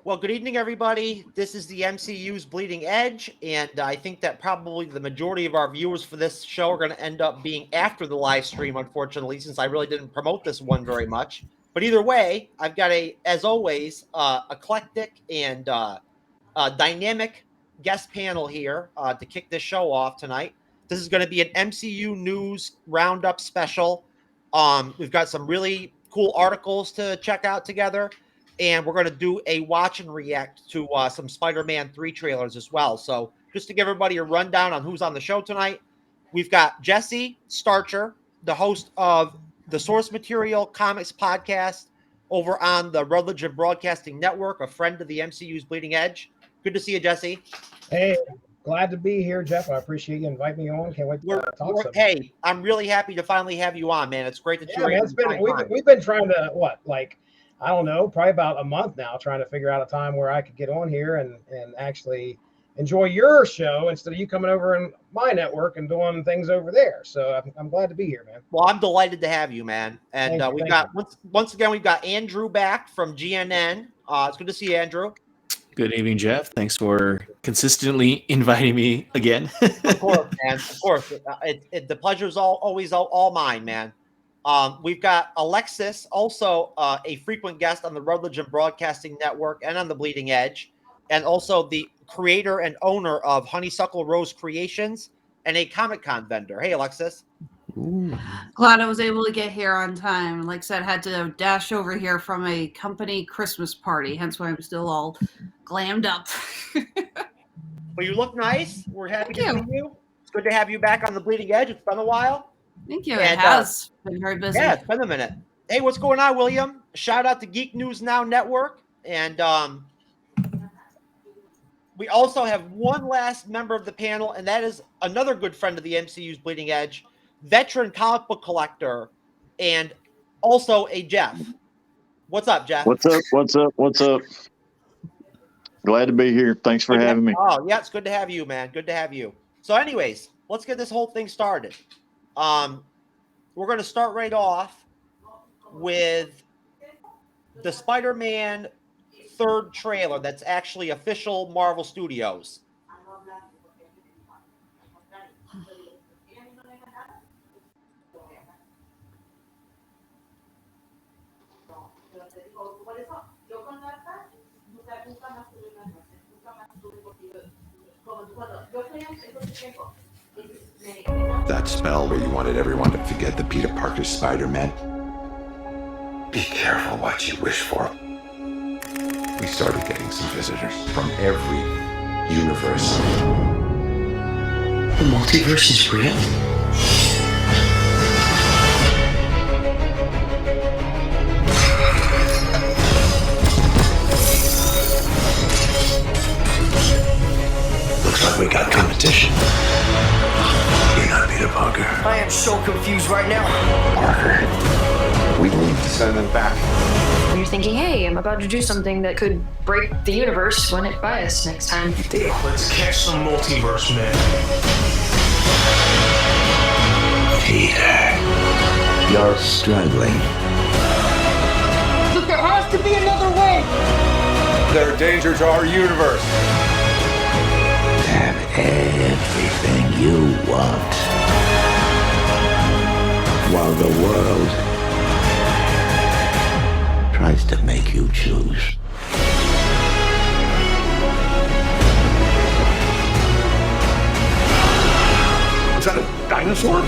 Well, good evening, everybody. This is the MCU's Bleeding Edge, and I think that probably the majority of our viewers for this show are going to end up being after the live stream, unfortunately, since I really didn't promote this one very much. But either way, I've got as always, eclectic and dynamic guest panel here to kick this show off tonight. This is going to be an MCU News Roundup special. We've got some really cool articles to check out together. And we're going to do a watch and react to some Spider-Man 3 trailers as well. So just to give everybody a rundown on who's on the show tonight, we've got Jesse Starcher, the host of the Source Material Comics podcast over on the Radulich In Broadcasting Network, a friend of the MCU's Bleeding Edge. Good to see you, Jesse. Hey, glad to be here, Jeff. I appreciate you inviting me on. Can't wait to talk some. Hey, I'm really happy to finally have you on, man. It's great that you're able to we've been trying to, I don't know, probably about a month now, trying to figure out a time where I could get on here and actually enjoy your show instead of you coming over in my network and doing things over there. So I'm glad to be here, man. Well, I'm delighted to have you, man. And once again, we've got Andrew back from GNN. It's good to see you, Andrew. Good evening, Jeff. Thanks for consistently inviting me again. Of course, man. Of course. The pleasure is always all mine, man. We've got Alexis, also a frequent guest on the Radulich In Broadcasting Network and on the Bleeding Edge, and also the creator and owner of Honeysuckle Rose Creatons and a Comic-Con vendor. Hey, Alexis. Ooh. Glad I was able to get here on time. Like I said, had to dash over here from a company Christmas party, hence why I'm still all glammed up. Well, you look nice. We're happy to see you. It's good to have you back on the Bleeding Edge. It's been a while. Thank you. It has been very busy. Yeah, it's been a minute. Hey, what's going on, William? Shout out to Geek News Now Network. And we also have one last member of the panel, and that is another good friend of the MCU's Bleeding Edge, veteran comic book collector, and also a Jeff. What's up, Jeff? What's up? Glad to be here. Thanks for having me. Oh, yeah, it's good to have you, man. Good to have you. So anyways, let's get this whole thing started. We're going to start right off with the Spider-Man 3rd trailer that's actually official Marvel Studios. That spell where you wanted everyone to forget that Peter Parker's Spider-Man. Be careful what you wish for. We started getting some visitors from every universe. The multiverse is real? Looks like we got competition. You're not Peter Parker. I am so confused right now. Parker. We need to send them back. You're thinking, hey, I'm about to do something that could break the universe. Run it by us next time. Let's catch some multiverse men. Peter, you're struggling. But there has to be another way. They're a danger to our universe. Have everything you want, while the world tries to make you choose. Is that a dinosaur?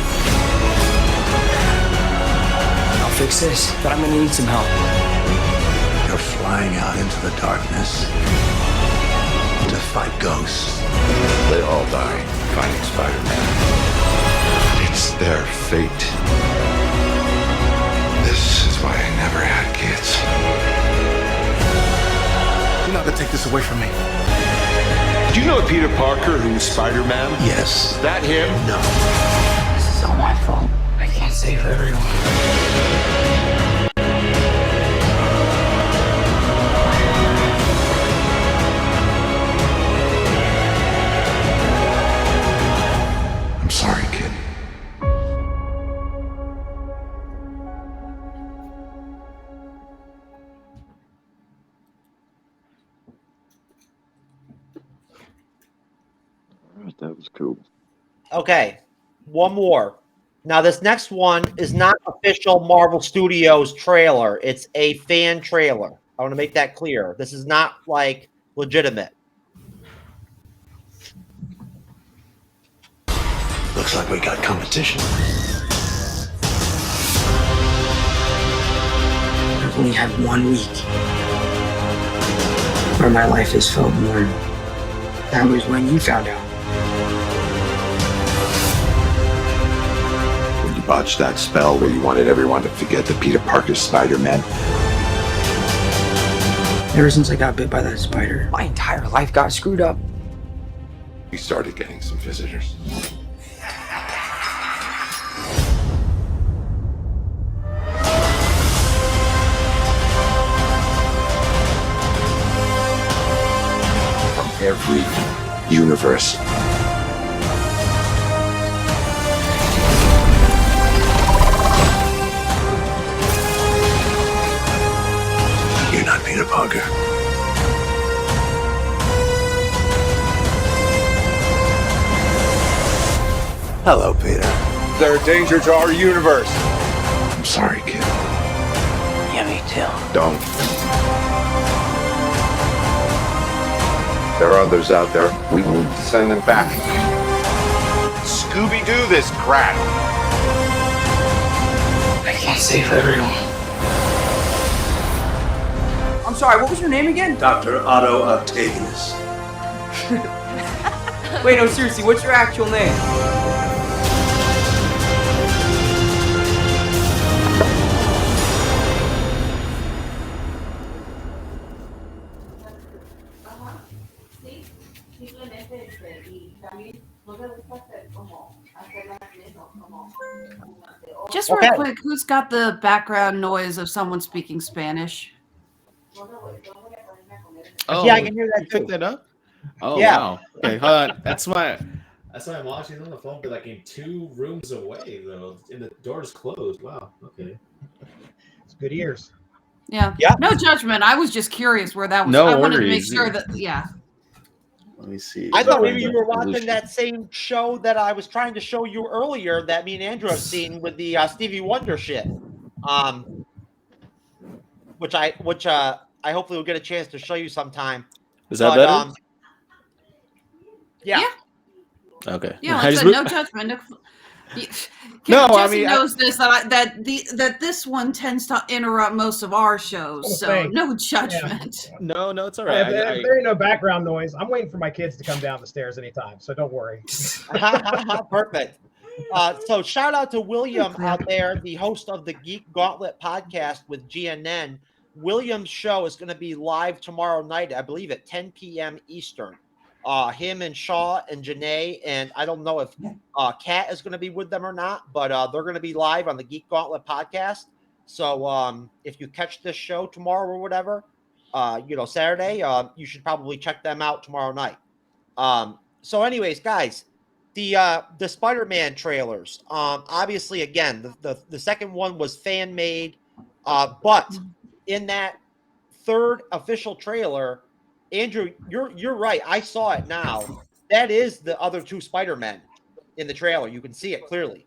I'll fix this, but I'm gonna need some help. You're flying out into the darkness to fight ghosts. They all die fighting Spider-Man. It's their fate. This is why I never had kids. You're not gonna take this away from me. Do you know Peter Parker, who's Spider-Man? Yes. Is that him? No. This is all my fault. I can't save everyone. Sorry, kid. was cool. Okay, one more. Now, this next one is not official Marvel Studios trailer. It's a fan trailer. I want to make that clear. This is not like legitimate. Looks like we got competition. I've only had 1 week where my life has felt more. That was when you found out. When you botched that spell where you wanted everyone to forget the Peter Parker Spider-Man. Ever since I got bit by that spider, my entire life got screwed up. We started getting some visitors. From every universe. You're not Peter Parker. Hello, Peter. They're a danger to our universe. I'm sorry, kid. Yeah, me too. Don't. There are others out there. We need to send them back. Scooby-Doo this crap. I can't save everyone. I'm sorry, what was your name again? Dr. Otto Octavius. Wait, no, seriously, what's your actual name? Just real quick, who's got the background noise of someone speaking Spanish? Oh, Yeah, I can hear that you too. picked that up? Oh, Yeah. wow. Okay, hold on. That's my mom. She's on the phone, but like in 2 rooms away, though. And the door's closed. Wow. Okay. It's good ears. Yeah. Yeah. No judgment. I was just curious where that was. No I wanted to make worries. sure that, yeah. Let me see. I thought maybe you were watching that same show that I was trying to show you earlier that me and Andrew have seen with the Stevie Wonder shit. Which I hopefully will get a chance to show you sometime. Is that better? Yeah. Okay. Yeah, I like I just said, no judgment. No, I Jesse mean, knows this that this one tends to interrupt most of our shows, so thanks. no judgment. No, it's all If right. there ain't no background noise, I'm waiting for my kids to come down the stairs anytime, so don't worry. Perfect. So shout out to William out there, the host of the Geek Gauntlet podcast with GNN. William's show is going to be live tomorrow night, I believe at 10 p.m. Eastern. Him and Shaw and Janae, and I don't know if Kat is going to be with them or not, but they're going to be live on the Geek Gauntlet podcast. So if you catch this show tomorrow or whatever, Saturday, you should probably check them out tomorrow night. So anyways, guys, the Spider-Man trailers, obviously, again, the second one was fan made, but in that third official trailer, Andrew, you're right. I saw it now. That is the other 2 Spider-Men in the trailer. You can see it clearly.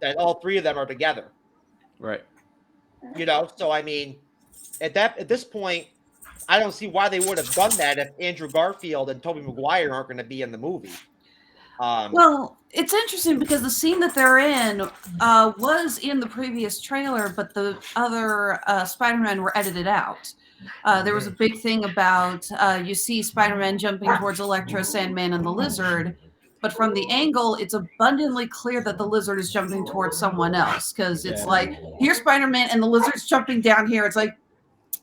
That all 3 of them are together. Right. So I mean, at this point, I don't see why they would have done that if Andrew Garfield and Tobey Maguire aren't going to be in the movie. Well, it's interesting because the scene that they're in was in the previous trailer, but the other Spider-Men were edited out. There was a big thing about you see Spider-Man jumping towards Electro, Sandman, and the Lizard, but from the angle, it's abundantly clear that the Lizard is jumping towards someone else because it's like, here's Spider-Man and the Lizard's jumping down here. It's like,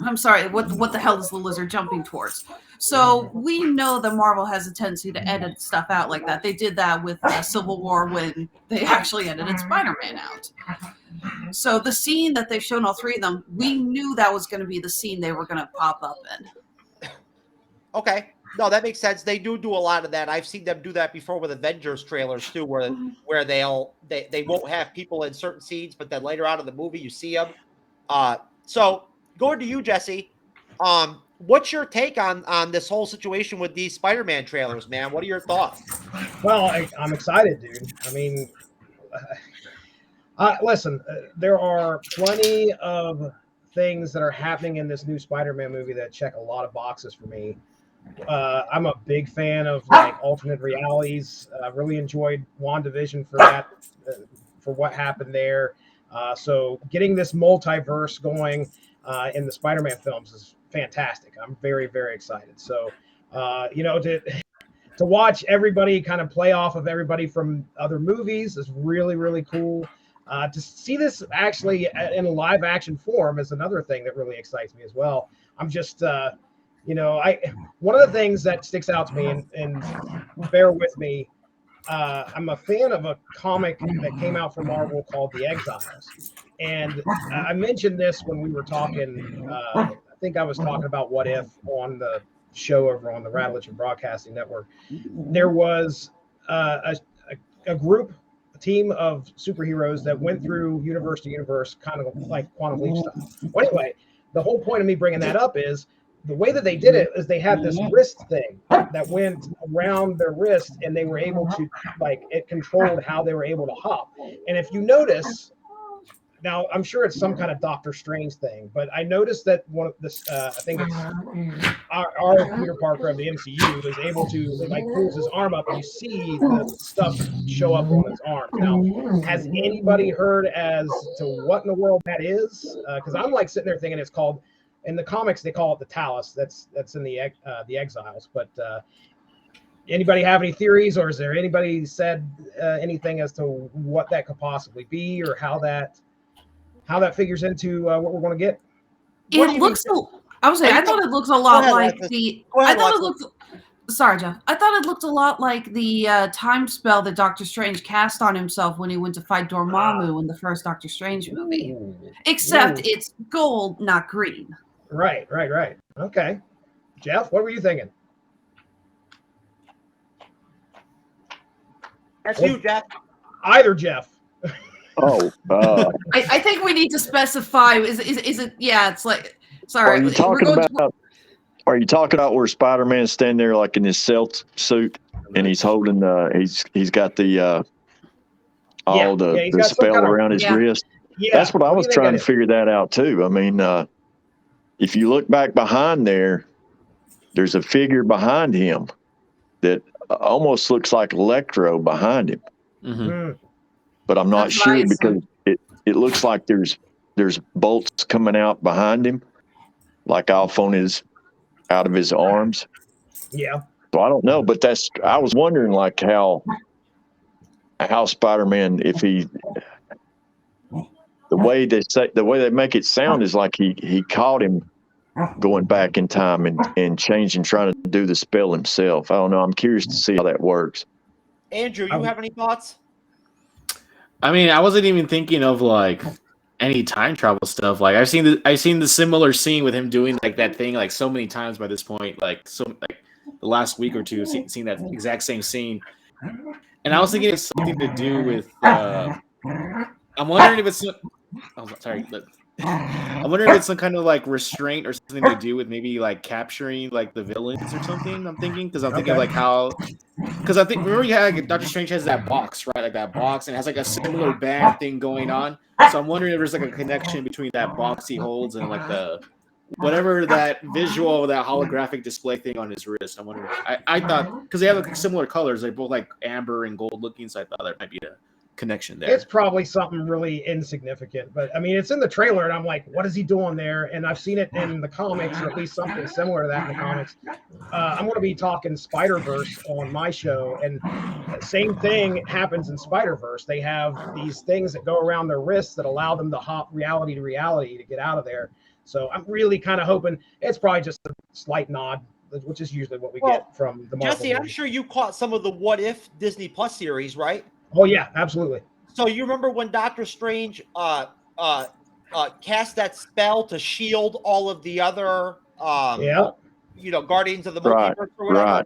I'm sorry, what the hell is the Lizard jumping towards? So we know that Marvel has a tendency to edit stuff out like that. They did that with Civil War when they actually edited Spider-Man out. So the scene that they've shown all 3 of them, we knew that was going to be the scene they were going to pop up in. Okay. No, that makes sense. They do a lot of that. I've seen them do that before with Avengers trailers too, where they won't have people in certain scenes, but then later on in the movie you see them. So going to you, Jesse. what's your take on this whole situation with these Spider-Man trailers, man? What are your thoughts? Well, I'm excited, dude. I mean, listen, there are plenty of things that are happening in this new Spider-Man movie that check a lot of boxes for me. I'm a big fan of like alternate realities. I really enjoyed WandaVision for that, for what happened there. So getting this multiverse going in the Spider-Man films is fantastic. I'm very, very excited. So, to watch everybody kind of play off of everybody from other movies is really, really cool. To see this actually in a live action form is another thing that really excites me as well. I'm just, one of the things that sticks out to me, and bear with me, I'm a fan of a comic that came out from Marvel called The Exiles. And I mentioned this when we were talking, I think I was talking about What If on the show over on the Radulich In Broadcasting Network. There was a group, a team of superheroes that went through universe to universe, kind of like Quantum Leap style. Well, anyway, the whole point of me bringing that up is the way that they did it is they had this wrist thing that went around their wrist, and they were able to, like, it controlled how they were able to hop. And if you notice, now I'm sure it's some kind of Doctor Strange thing, but I noticed that one of this, I think it's our Peter Parker of the MCU is able to, like, pulls his arm up and you see the stuff show up on his arm. Now, has anybody heard as to what in the world that is? Because I'm like sitting there thinking it's called, in the comics they call it the Talus. That's in the Exiles. But anybody have any theories, or is there anybody said anything as to what that could possibly be, or how that figures into what we're going to get? It looks. I was saying, I thought it looks a lot like the. I thought it looked. Sorry, Jeff. I thought it looked a lot like the time spell that Doctor Strange cast on himself when he went to fight Dormammu in the first Doctor Strange movie. Except it's gold, not green. Right. Okay. Jeff, what were you thinking? That's you, Jeff. Either Jeff. Oh, I think we need to specify. Is it? Yeah, it's like. Sorry. Are you talking about where Spider-Man's standing there like in his stealth suit, and he's holding he's got the all the spell around his wrist? Yeah, that's what I was trying to figure that out too. I mean, if you look back behind there's a figure behind him that almost looks like Electro behind him. Mm-hmm. But I'm not sure because it looks like there's bolts coming out behind him, like off on out of his arms. Yeah. So I don't know, but I was wondering like how Spider-Man, if the way they make it sound is like he caught him going back in time and changing, trying to do the spell himself. I don't know. I'm curious to see how that works. Andrew, you have any thoughts? I mean, I wasn't even thinking of like any time travel stuff. Like I've seen the similar scene with him doing like that thing like so many times by this point. Like the last week or two, seen that exact same scene. And I was thinking it's something to do with. I'm wondering if it's. Oh, sorry. I'm wondering if it's some kind of like restraint or something to do with maybe like capturing like the villains or something. I'm thinking because I'm thinking like how. Because I think remember like, Doctor Strange has that box, right? Like that box, and it has like a similar band thing going on. So I'm wondering if there's like a connection between that box he holds and like the whatever that visual, that holographic display thing on his wrist. I'm wondering. I thought because they have like similar colors, they're both like amber and gold looking. So I thought there might be a connection there. It's probably something really insignificant, but I mean, it's in the trailer, and I'm like, what is he doing there? And I've seen it in the comics, or at least something similar to that in the comics. I'm going to be talking Spider-Verse on my show, and same thing happens in Spider-Verse. They have these things that go around their wrists that allow them to hop reality to reality to get out of there. So I'm really kind of hoping it's probably just a slight nod, which is usually what we get from the Marvel Jesse, I'm movies. sure you caught some of the What If Disney Plus series, right? Oh yeah, absolutely. So you remember when Doctor Strange cast that spell to shield all of the other Guardians of the Multiverse or whatever?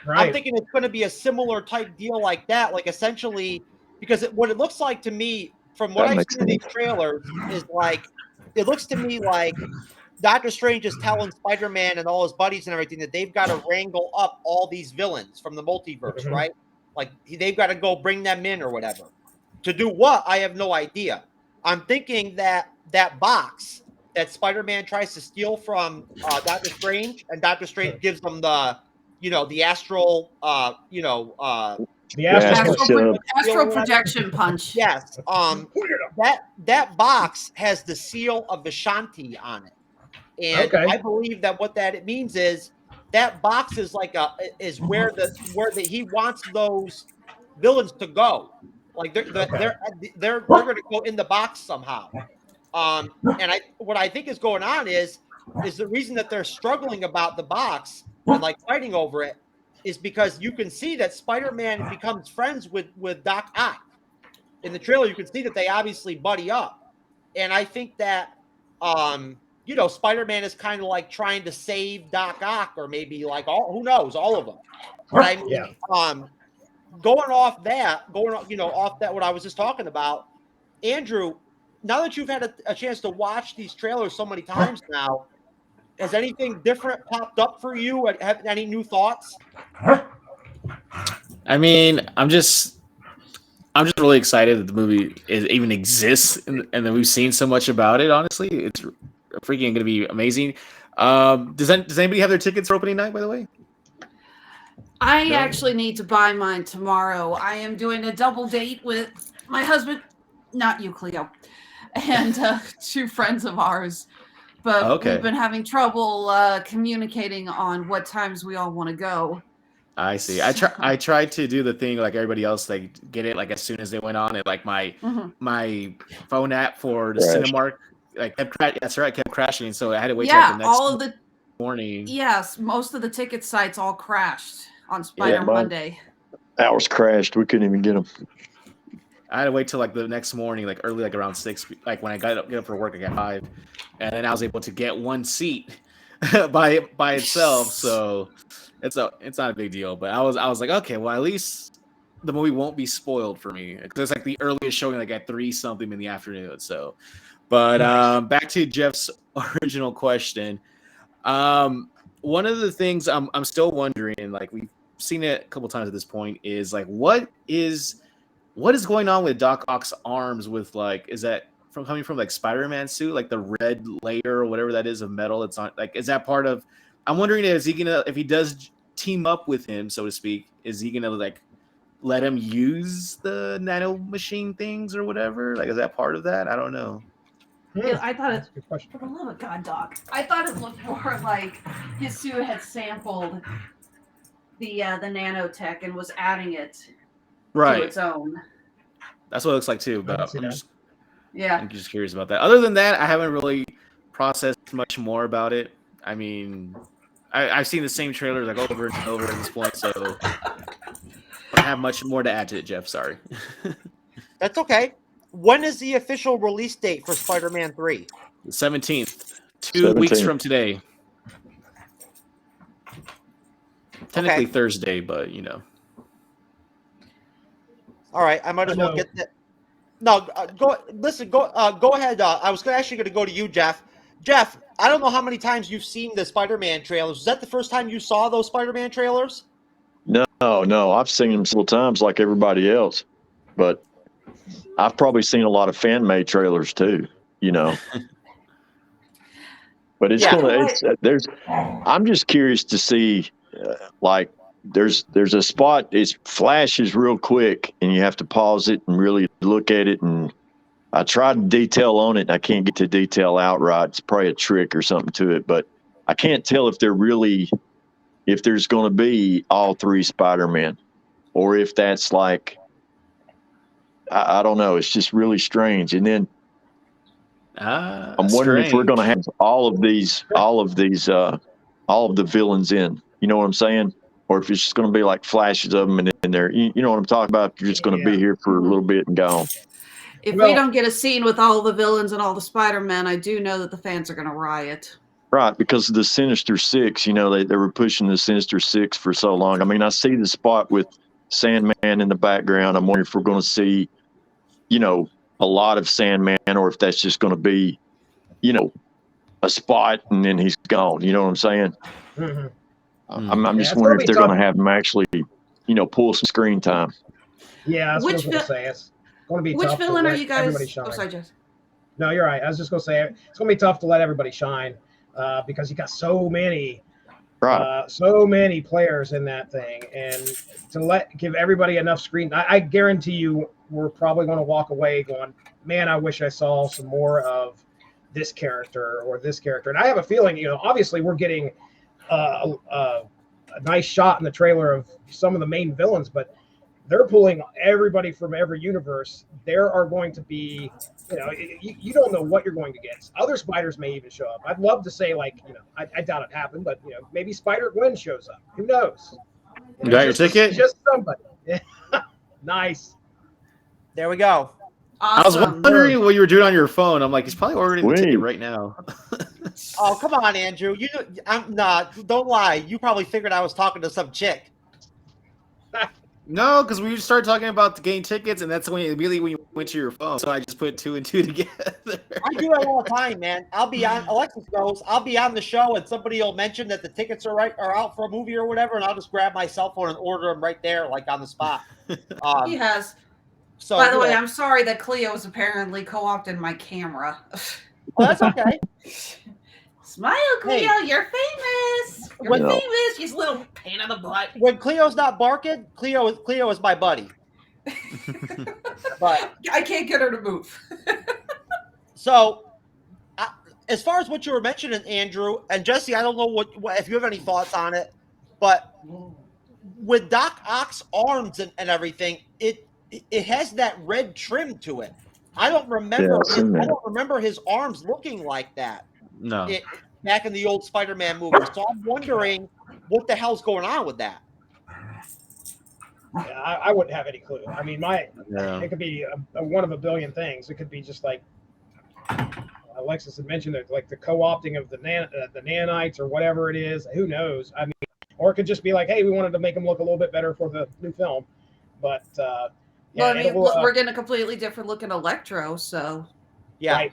Right. I'm thinking it's going to be a similar type deal like that, like essentially, because what it looks like to me from what I've seen in these trailers is like, it looks to me like Doctor Strange is telling Spider-Man and all his buddies and everything that they've got to wrangle up all these villains from the multiverse, right? Like they've got to go bring them in or whatever. To do what? I have no idea. I'm thinking that that box that Spider-Man tries to steal from Doctor Strange, and Doctor Strange gives them the, the astral, the astral projection punch. Yes. That box has the seal of Vishanti on it. And I believe that what that it means is that box is like where he wants those villains to go. Like they're going to go in the box somehow. And what I think is going on is the reason that they're struggling about the box and like fighting over it is because you can see that Spider-Man becomes friends with Doc Ock. In the trailer, you can see that they obviously buddy up. And I think that Spider-Man is kind of like trying to save Doc Ock, or maybe like who knows, all of them. But I mean, going off that, what I was just talking about, Andrew, now that you've had a chance to watch these trailers so many times now, has anything different popped up for you? Have any new thoughts? I mean, I'm just really excited that the movie even exists, and that we've seen so much about it. Honestly, it's freaking going to be amazing. Does anybody have their tickets for opening night, by the way? I actually need to buy mine tomorrow. I am doing a double date with my husband, not you, Cleo, and 2 friends of ours. But we've been having trouble communicating on what times we all want to go. I see. I tried to do the thing like everybody else, like get it like as soon as they went on it. Like my phone app for the Cinemark, like kept crashing. So I had to wait till the next morning. Yes, most of the ticket sites all crashed on Spider Monday. Ours crashed. We couldn't even get them. I had to wait till like the next morning, like early, like around 6, like when I get up for work, I got 5, and then I was able to get 1 seat by itself. So it's not a big deal. But I was like, okay, well at least the movie won't be spoiled for me, because it's like the earliest showing like at 3 something in the afternoon. So, but back to Jeff's original question. One of the things I'm still wondering, like we've seen it a couple times at this point, is like what is going on with Doc Ock's arms? With like, is that coming from like Spider-Man suit, like the red layer or whatever that is of metal? It's on, like, is that part of? I'm wondering, if he does team up with him, so to speak, is he gonna like let him use the nano machine things or whatever? Like, is that part of that? I don't know. Yeah, I thought it's for the love of God, Doc. I thought it looked more like his suit had sampled the nanotech and was adding it to its own. That's what it looks like too. But I'm just curious about that. Other than that, I haven't really processed much more about it. I mean, I've seen the same trailers like over and over at this point, so I don't have much more to add to it, Jeff. Sorry. That's okay. When is the official release date for Spider-Man 3? The 17th. 2 weeks from today. Technically Thursday, but you know. All right, I might as well get that. No, go ahead. I was actually going to go to you, Jeff. Jeff, I don't know how many times you've seen the Spider-Man trailers. Was that the first time you saw those Spider-Man trailers? No. I've seen them several times like everybody else. But I've probably seen a lot of fan-made trailers too, you know. But I'm just curious to see, like, there's a spot, it flashes real quick and you have to pause it and really look at it, and I tried to detail on it and I can't get to detail out right. It's probably a trick or something to it, but I can't tell if there's going to be all 3 Spider-Man, or if that's like, I don't know. It's just really strange. And then I'm wondering if we're going to have all of the villains in, you know what I'm saying? Or if it's just going to be like flashes of them and in there, you know what I'm talking about? You're just going to be here for a little bit and gone. If we don't get a scene with all the villains and all the Spider-Men, I do know that the fans are going to riot. Right, because of the Sinister Six, you know, they were pushing the Sinister Six for so long. I mean, I see the spot with Sandman in the background. I'm wondering if we're going to see, you know, a lot of Sandman, or if that's just going to be, you know, a spot and then he's gone. You know what I'm saying? Mm-hmm. I'm just wondering if they're going to have him actually, pull some screen time. Yeah, that's what I was going to say. It's going to be which tough villain to are let you guys? everybody shine. Oh, sorry, Jess. No, you're right. I was just going to say it's going to be tough to let everybody shine because you got so many. So many players in that thing, and to give everybody enough screen, I guarantee you, we're probably going to walk away going, "Man, I wish I saw some more of this character or this character." And I have a feeling, obviously, we're getting a nice shot in the trailer of some of the main villains, but they're pulling everybody from every universe. There are going to be, you don't know what you're going to get. Other spiders may even show up. I'd love to say, I doubt it happened, but maybe Spider-Gwen shows up. Who knows? You got your ticket? Just somebody. Nice. There we go. Awesome. I was wondering what you were doing on your phone. I'm like, he's probably ordering the ticket right now. Oh, come on, Andrew. I'm not. Don't lie. You probably figured I was talking to some chick. No, because we started talking about the game tickets, and that's when you went to your phone. So I just put 2 and 2 together. I do it all the time, man. I'll be on. Alexis knows. I'll be on the show, and somebody will mention that the tickets are out for a movie or whatever, and I'll just grab my cell phone and order them right there, like on the spot. He has. So, by the way, I'm sorry that Cleo is apparently co-opted my camera. Oh, that's okay. Smile, Cleo. Hey, you're famous. You're famous. She's a little pain in the butt. When Cleo's not barking, Cleo is my buddy. But I can't get her to move. So, as far as what you were mentioning, Andrew and Jesse, I don't know what if you have any thoughts on it, but with Doc Ock's arms and everything, it has that red trim to it. I don't remember. I don't remember his arms looking like that. No. Back in the old Spider-Man movies. So I'm wondering what the hell's going on with that. Yeah, I wouldn't have any clue. I mean, it could be one of a billion things. It could be just like Alexis had mentioned, like the co-opting of the nanites or whatever it is. Who knows? I mean, or it could just be like, hey, we wanted to make them look a little bit better for the new film. But we're getting a completely different looking Electro. So yeah. Right.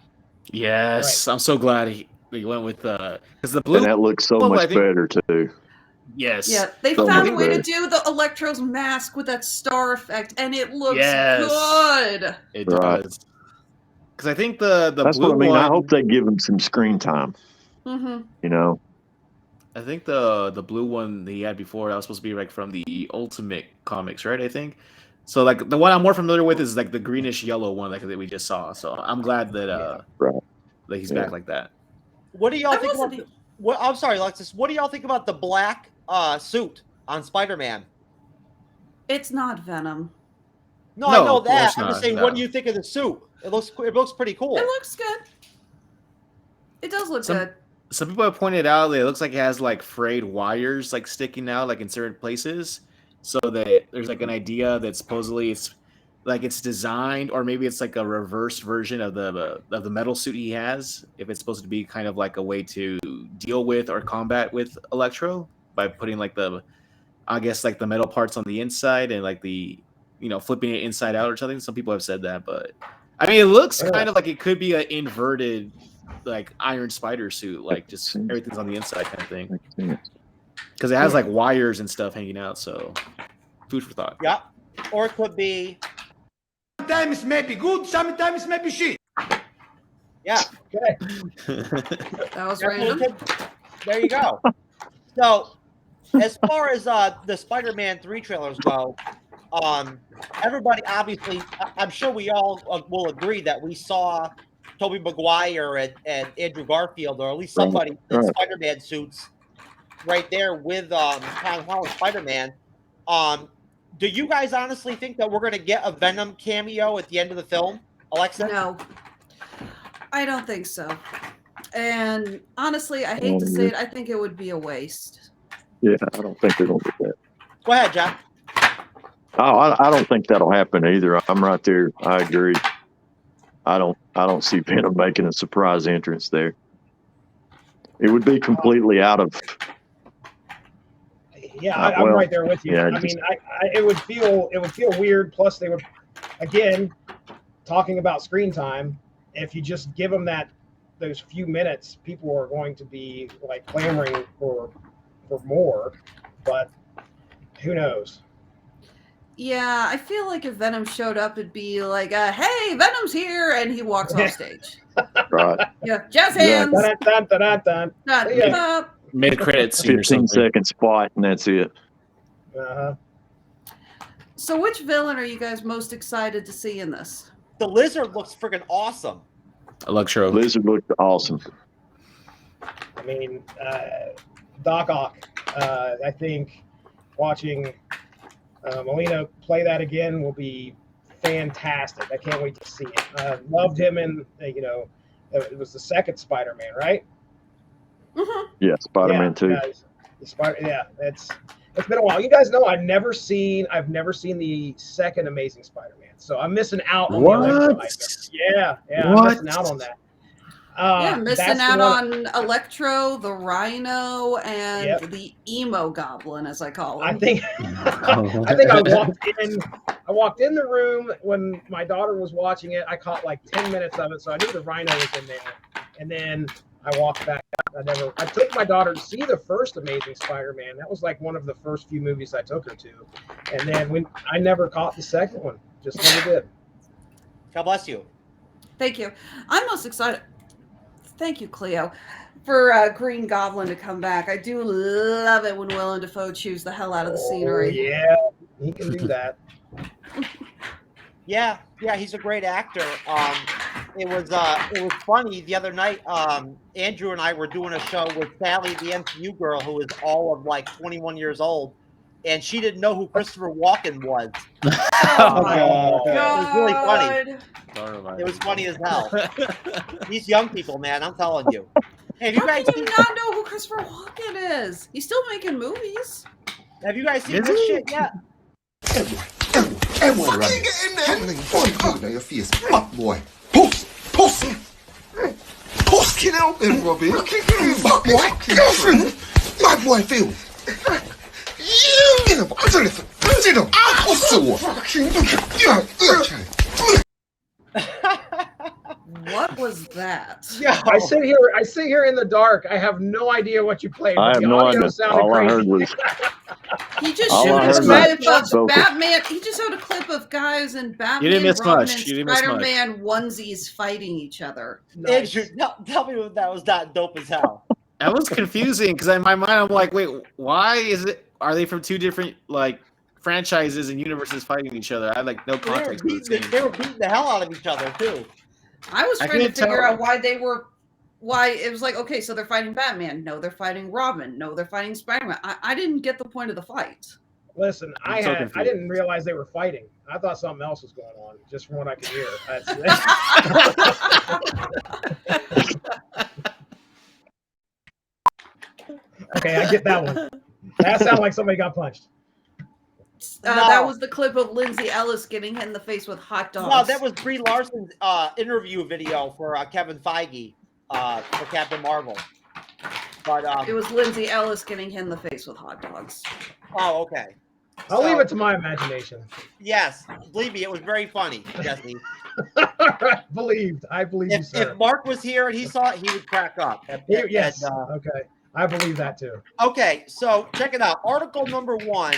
Yes, right. I'm so glad he went with because the blue. And that looks so much better too. Yes. Yeah, they found a way to do the Electro's mask with that star effect, and it looks good. It does. Because I think the that's blue what I mean. one, I hope they give him some screen time. Mm-hmm. I think the blue one he had before, that was supposed to be like from the Ultimate comics, right? I think. So like the one I'm more familiar with is like the greenish yellow one that we just saw. So I'm glad that that he's back like that. What do y'all think about I'm sorry, Alexis. What do y'all think about the black suit on Spider-Man? It's not Venom. No, I know that. I'm just saying, what do you think of the suit? It looks pretty cool. It looks good. It does look good. Some people have pointed out that it looks like it has like frayed wires like sticking out like in certain places. So that there's like an idea that supposedly it's designed, or maybe it's like a reverse version of the metal suit he has. If it's supposed to be kind of like a way to deal with or combat with Electro by putting like the metal parts on the inside and like the flipping it inside out or something. Some people have said that, but I mean it looks kind of like it could be an inverted like Iron Spider suit, like just everything's on the inside kind of thing. Because it has like wires and stuff hanging out, so food for thought. Yeah, or it could be. Sometimes it may be good, sometimes it may be shit. Yeah. Okay. That was random. There you go. So, as far as the Spider-Man 3 trailers go, everybody obviously, I'm sure we all will agree that we saw Tobey Maguire and Andrew Garfield, or at least somebody in Spider-Man suits right there with Tom Holland Spider-Man. Do you guys honestly think that we're going to get a Venom cameo at the end of the film, Alexa? No, I don't think so. And honestly, I hate to say it, I think it would be a waste. Yeah, I don't think they're going to do that. Go ahead, John. Oh, I don't think that'll happen either. I'm right there. I agree. I don't see Venom making a surprise entrance there. It would be completely out of. Yeah, I'm right there with you. Yeah, I mean, it would feel weird. Plus, they would, again, talking about screen time. If you just give them that those few minutes, people are going to be like clamoring for more, but who knows? Yeah, I feel like if Venom showed up, it'd be like, "Hey, Venom's here," and he walks off stage. Right. Yeah, jazz hands. Dun, dun, dun, dun, dun. Mid-credits scene or 15 something. second spot, and that's it. So, which villain are you guys most excited to see in this? The Lizard looks freaking awesome. Electro. Lizard looked awesome. I mean, Doc Ock. I think watching Molina play that again will be fantastic. I can't wait to see it. Loved him in, it was the second Spider-Man, right? Mm-hmm. Yeah, Spider-Man 2. It's been a while. You guys know I've never seen the second Amazing Spider-Man, so I'm missing out on What? the Electro. Yeah, I'm missing out on that. Missing out on Electro, the Rhino, and the emo goblin, as I call him. I think I walked in the room when my daughter was watching it. I caught like 10 minutes of it, so I knew the Rhino was in there. And then I walked back out. I took my daughter to see the first Amazing Spider-Man. That was like one of the first few movies I took her to. And then I never caught the second one. Just never did. God bless you. Thank you. I'm most excited. Thank you, Cleo, for Green Goblin to come back. I do love it when Willem Dafoe chews the hell out of the scenery. Yeah, he can do that. Yeah, he's a great actor. It was funny the other night. Andrew and I were doing a show with Sally, the MCU girl, who is all of like 21 years old, and she didn't know who Christopher Walken was. Oh my God. It was really funny. It was funny as hell. These young people, man, I'm telling you. Hey, have you guys do you not know who Christopher Walken is? He's still making movies. Have you guys seen this shit yet? Everyone run. Boy, now your face, fuck boy. Post. Get out there, Robbie. Fuck boy. Girlfriend. My boy, Phil. You. Sit down. What was that? Yeah, I sit here in the dark. I have no idea what you played. I have no idea. All I heard was he just showed a clip of Batman. He just showed a clip of guys in Batman, you didn't miss Robin, much. and Spider-Man onesies fighting each other. Nice. Andrew, tell me that was not dope as hell. That was confusing because in my mind I'm like, wait, why is it? Are they from two different like franchises and universes fighting each other? I had like no context. They were beating the hell out of each other too. I was trying to figure out why it was like, okay, so they're fighting Batman. No, they're fighting Robin. No, they're fighting Spider-Man. I didn't get the point of the fight. Listen, I didn't realize they were fighting. I thought something else was going on, just from what I could hear. Okay, I get that one. That sounded like somebody got punched. That was the clip of Lindsay Ellis getting hit in the face with hot dogs. No, that was Brie Larson's interview video for Kevin Feige for Captain Marvel. But it was Lindsay Ellis getting hit in the face with hot dogs. Oh, okay. I'll leave it to my imagination. Yes, believe me, it was very funny, Jesse. I believe you, sir. If Mark was here and he saw it, he would crack up. Yes. Okay. I believe that too. Okay, so check it out. Article number 1,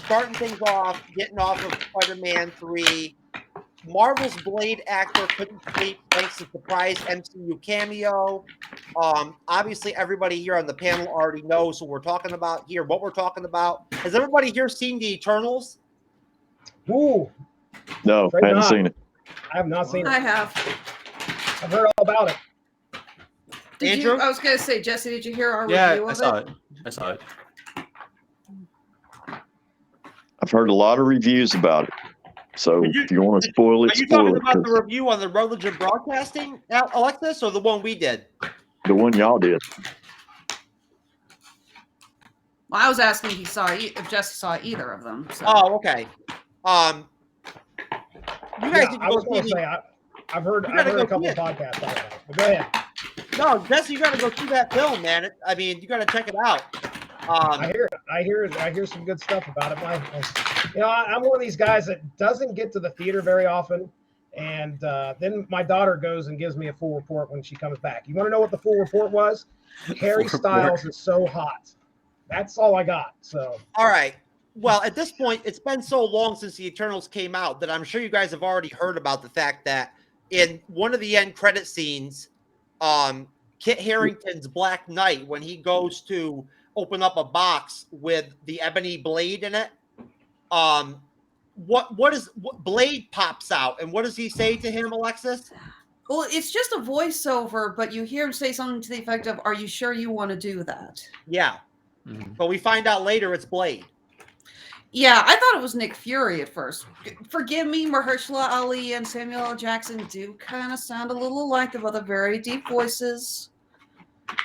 starting things off, getting off of Spider-Man 3. Marvel's Blade actor couldn't sleep thanks to surprise MCU cameo. Obviously, everybody here on the panel already knows what we're talking about here. What we're talking about. Has everybody here seen the Eternals? Ooh. No, I haven't seen it. I have not seen it. I have. I've heard all about it. Andrew? I was going to say, Jesse, did you hear our review of it? I saw it. I've heard a lot of reviews about it. So if you want to spoil it, Are you talking about the review on the Radulich In Broadcasting, Alexis, or the one we did? The one y'all did. Well, I was asking if Jesse saw either of them. So. Oh, okay. You guys I was going to say, I've heard a couple of podcasts about it. But go ahead. No, Jesse, you got to go see that film, man. I mean, you got to check it out. I hear some good stuff about it. I'm one of these guys that doesn't get to the theater very often, And then my daughter goes and gives me a full report when she comes back. You want to know what the full report was? Harry Styles is so hot. That's all I got. So all right. Well, at this point, it's been so long since the Eternals came out that I'm sure you guys have already heard about the fact that in one of the end credit scenes, Kit Harington's Black Knight, when he goes to open up a box with the ebony blade in it, what Blade pops out, and what does he say to him, Alexis? Well, it's just a voiceover, but you hear him say something to the effect of, "Are you sure you want to do that?" Yeah. But we find out later it's Blade. Yeah, I thought it was Nick Fury at first. Forgive me, Mahershala Ali and Samuel L. Jackson do kind of sound a little alike. They're both very deep voices.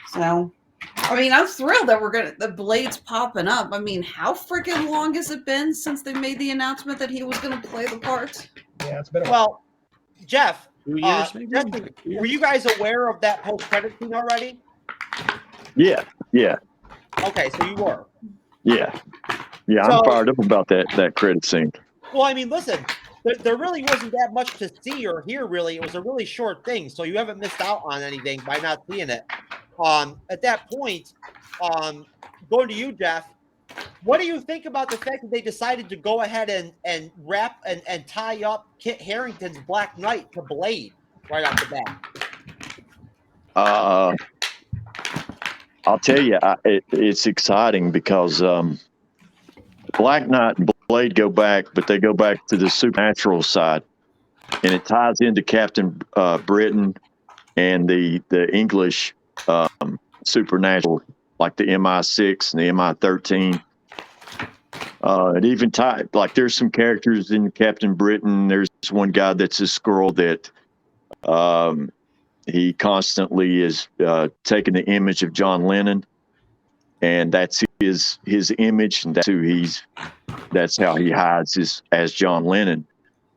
So, I mean, I'm thrilled that the Blade's popping up. I mean, how freaking long has it been since they made the announcement that he was going to play the part? Yeah, it's been a while. Well, Jeff, 2 years, Justin, were you guys aware of that post-credit scene already? Yeah. Okay, so you were. Yeah, I'm fired up about that credit scene. Well, I mean, listen, there really wasn't that much to see or hear, really. It was a really short thing, so you haven't missed out on anything by not seeing it. At that point, going to you, Jeff, what do you think about the fact that they decided to go ahead and wrap and tie up Kit Harington's Black Knight to Blade right off the bat? I'll tell you, it's exciting because Black Knight and Blade go back, but they go back to the supernatural side, and it ties into Captain Britain and the English supernatural, like the MI6 and the MI13. It even tied, like, there's some characters in Captain Britain. There's one guy that's a squirrel that he constantly is taking the image of John Lennon, and that's his image, and that's how he hides as John Lennon.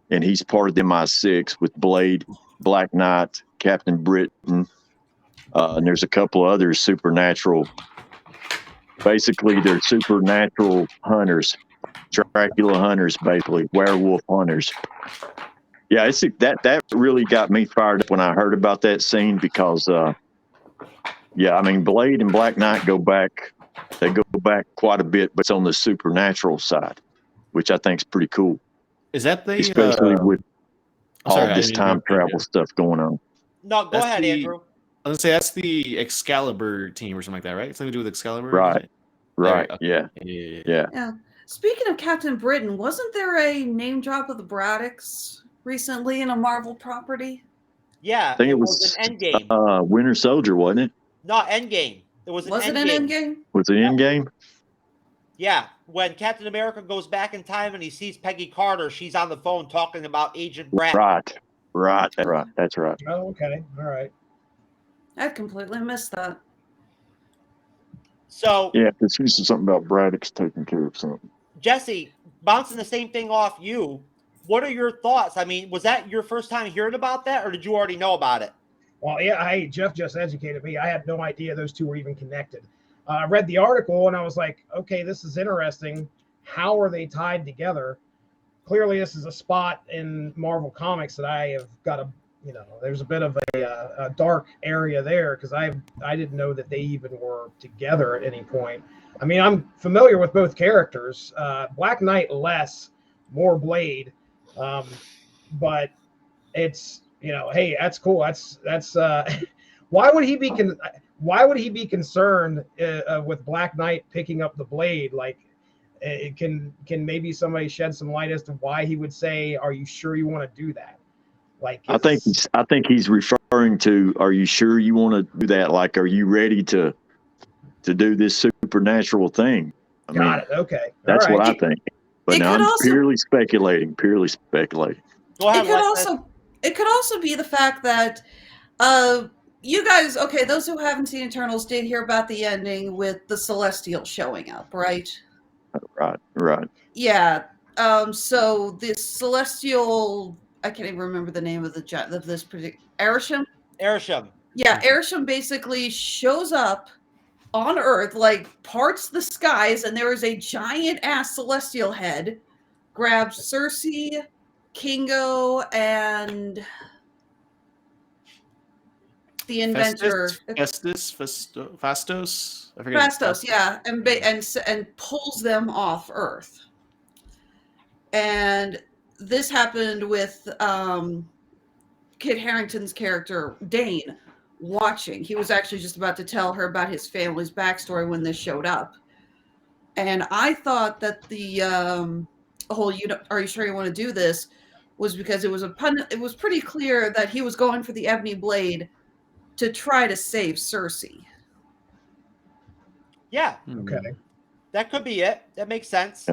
And he's part of the MI6 with Blade, Black Knight, Captain Britain, and there's a couple of other supernatural. Basically, they're supernatural hunters, Dracula hunters, basically werewolf hunters. Yeah, it's that really got me fired up when I heard about that scene because, I mean, Blade and Black Knight go back quite a bit, but it's on the supernatural side, which I think is pretty cool. Is that the especially with all this time travel stuff going on? No, go ahead, Andrew. I was gonna say that's the Excalibur team or something like that, right? Something to do with Excalibur, right? Okay. Yeah. Speaking of Captain Britain, wasn't there a name drop of the Braddocks recently in a Marvel property? Yeah, I think it was an Endgame. Winter Soldier, wasn't it? No, Endgame. Was it an Endgame? Was it Endgame? Yeah, when Captain America goes back in time and he sees Peggy Carter, she's on the phone talking about Agent Bratt. Right. That's right. Oh, okay. All right. I completely missed that. So yeah, because you said something about Braddock's taking care of something. Jesse, bouncing the same thing off you, what are your thoughts? I mean, was that your first time hearing about that, or did you already know about it? Well, yeah, Jeff just educated me. I had no idea those two were even connected. I read the article and I was like, okay, this is interesting. How are they tied together? Clearly, this is a spot in Marvel Comics that I have got a, there's a bit of a dark area there because I didn't know that they even were together at any point. I mean, I'm familiar with both characters. Black Knight less, more Blade, but it's hey, that's cool. That's why would he be concerned with Black Knight picking up the blade? Like, can maybe somebody shed some light as to why he would say, "Are you sure you want to do that?" Like, I think he's referring to, "Are you sure you want to do that? Like, are you ready to do this supernatural thing?" Got it. Okay, that's what I think. But now I'm purely speculating. Go ahead. It could also be the fact that you guys, okay, those who haven't seen Eternals did hear about the ending with the Celestial showing up, right? Right. Yeah. So the Celestial, I can't even remember the name of this particular Arishem. Yeah, Arishem basically shows up on Earth, like parts the skies, and there is a giant ass Celestial head, grabs Cersei, Kingo and the inventor Fastos. I forget. Fastos, yeah, and pulls them off Earth. And this happened with Kit Harington's character Dane watching. He was actually just about to tell her about his family's backstory when this showed up. And I thought that the whole "Are you sure you want to do this?" was because it was it was pretty clear that he was going for the ebony blade to try to save Cersei. Yeah. Okay. That could be it. That makes sense.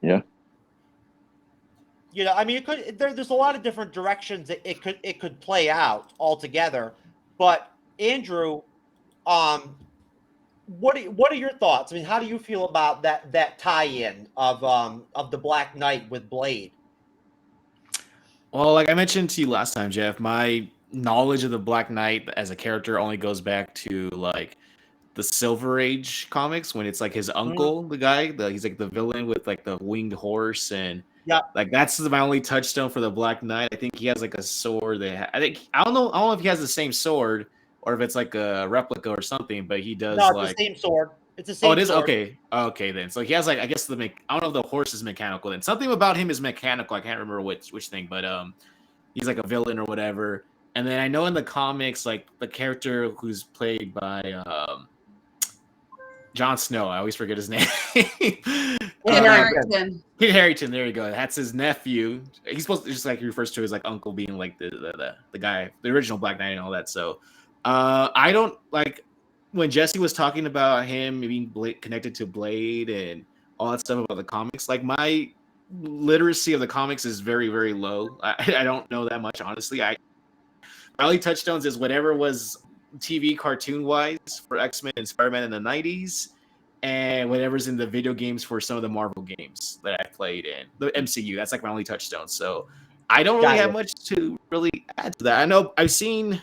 Yeah. You know, I mean, it could. There's a lot of different directions it could play out altogether. But Andrew, what are your thoughts? I mean, how do you feel about that tie-in of the Black Knight with Blade? Well, like I mentioned to you last time, Jeff, my knowledge of the Black Knight as a character only goes back to like the Silver Age comics when it's like his uncle, the guy, he's like the villain with like the winged horse, and like that's my only touchstone for the Black Knight. I think he has like a sword. I don't know if he has the same sword or if it's like a replica or something, but he does. No, it's like the same sword. It's the same. Oh, it is sword. Okay, then. So he has like I guess I don't know if the horse is mechanical. Then something about him is mechanical. I can't remember which thing, but he's like a villain or whatever. And then I know in the comics, like the character who's played by Jon Snow, I always forget his name. Kit Harington. Kit Harington, there you go. That's his nephew. He's supposed to just like he refers to his like uncle being like the guy, the original Black Knight and all that. So I don't like when Jesse was talking about him being connected to Blade and all that stuff about the comics. Like my literacy of the comics is very, very low. I don't know that much, honestly. My only touchstones is whatever was TV cartoon wise for X-Men and Spider-Man in the 90s, and whatever's in the video games for some of the Marvel games that I played in the MCU. That's like my only touchstone. So I don't really have much to really add to that. I know I've seen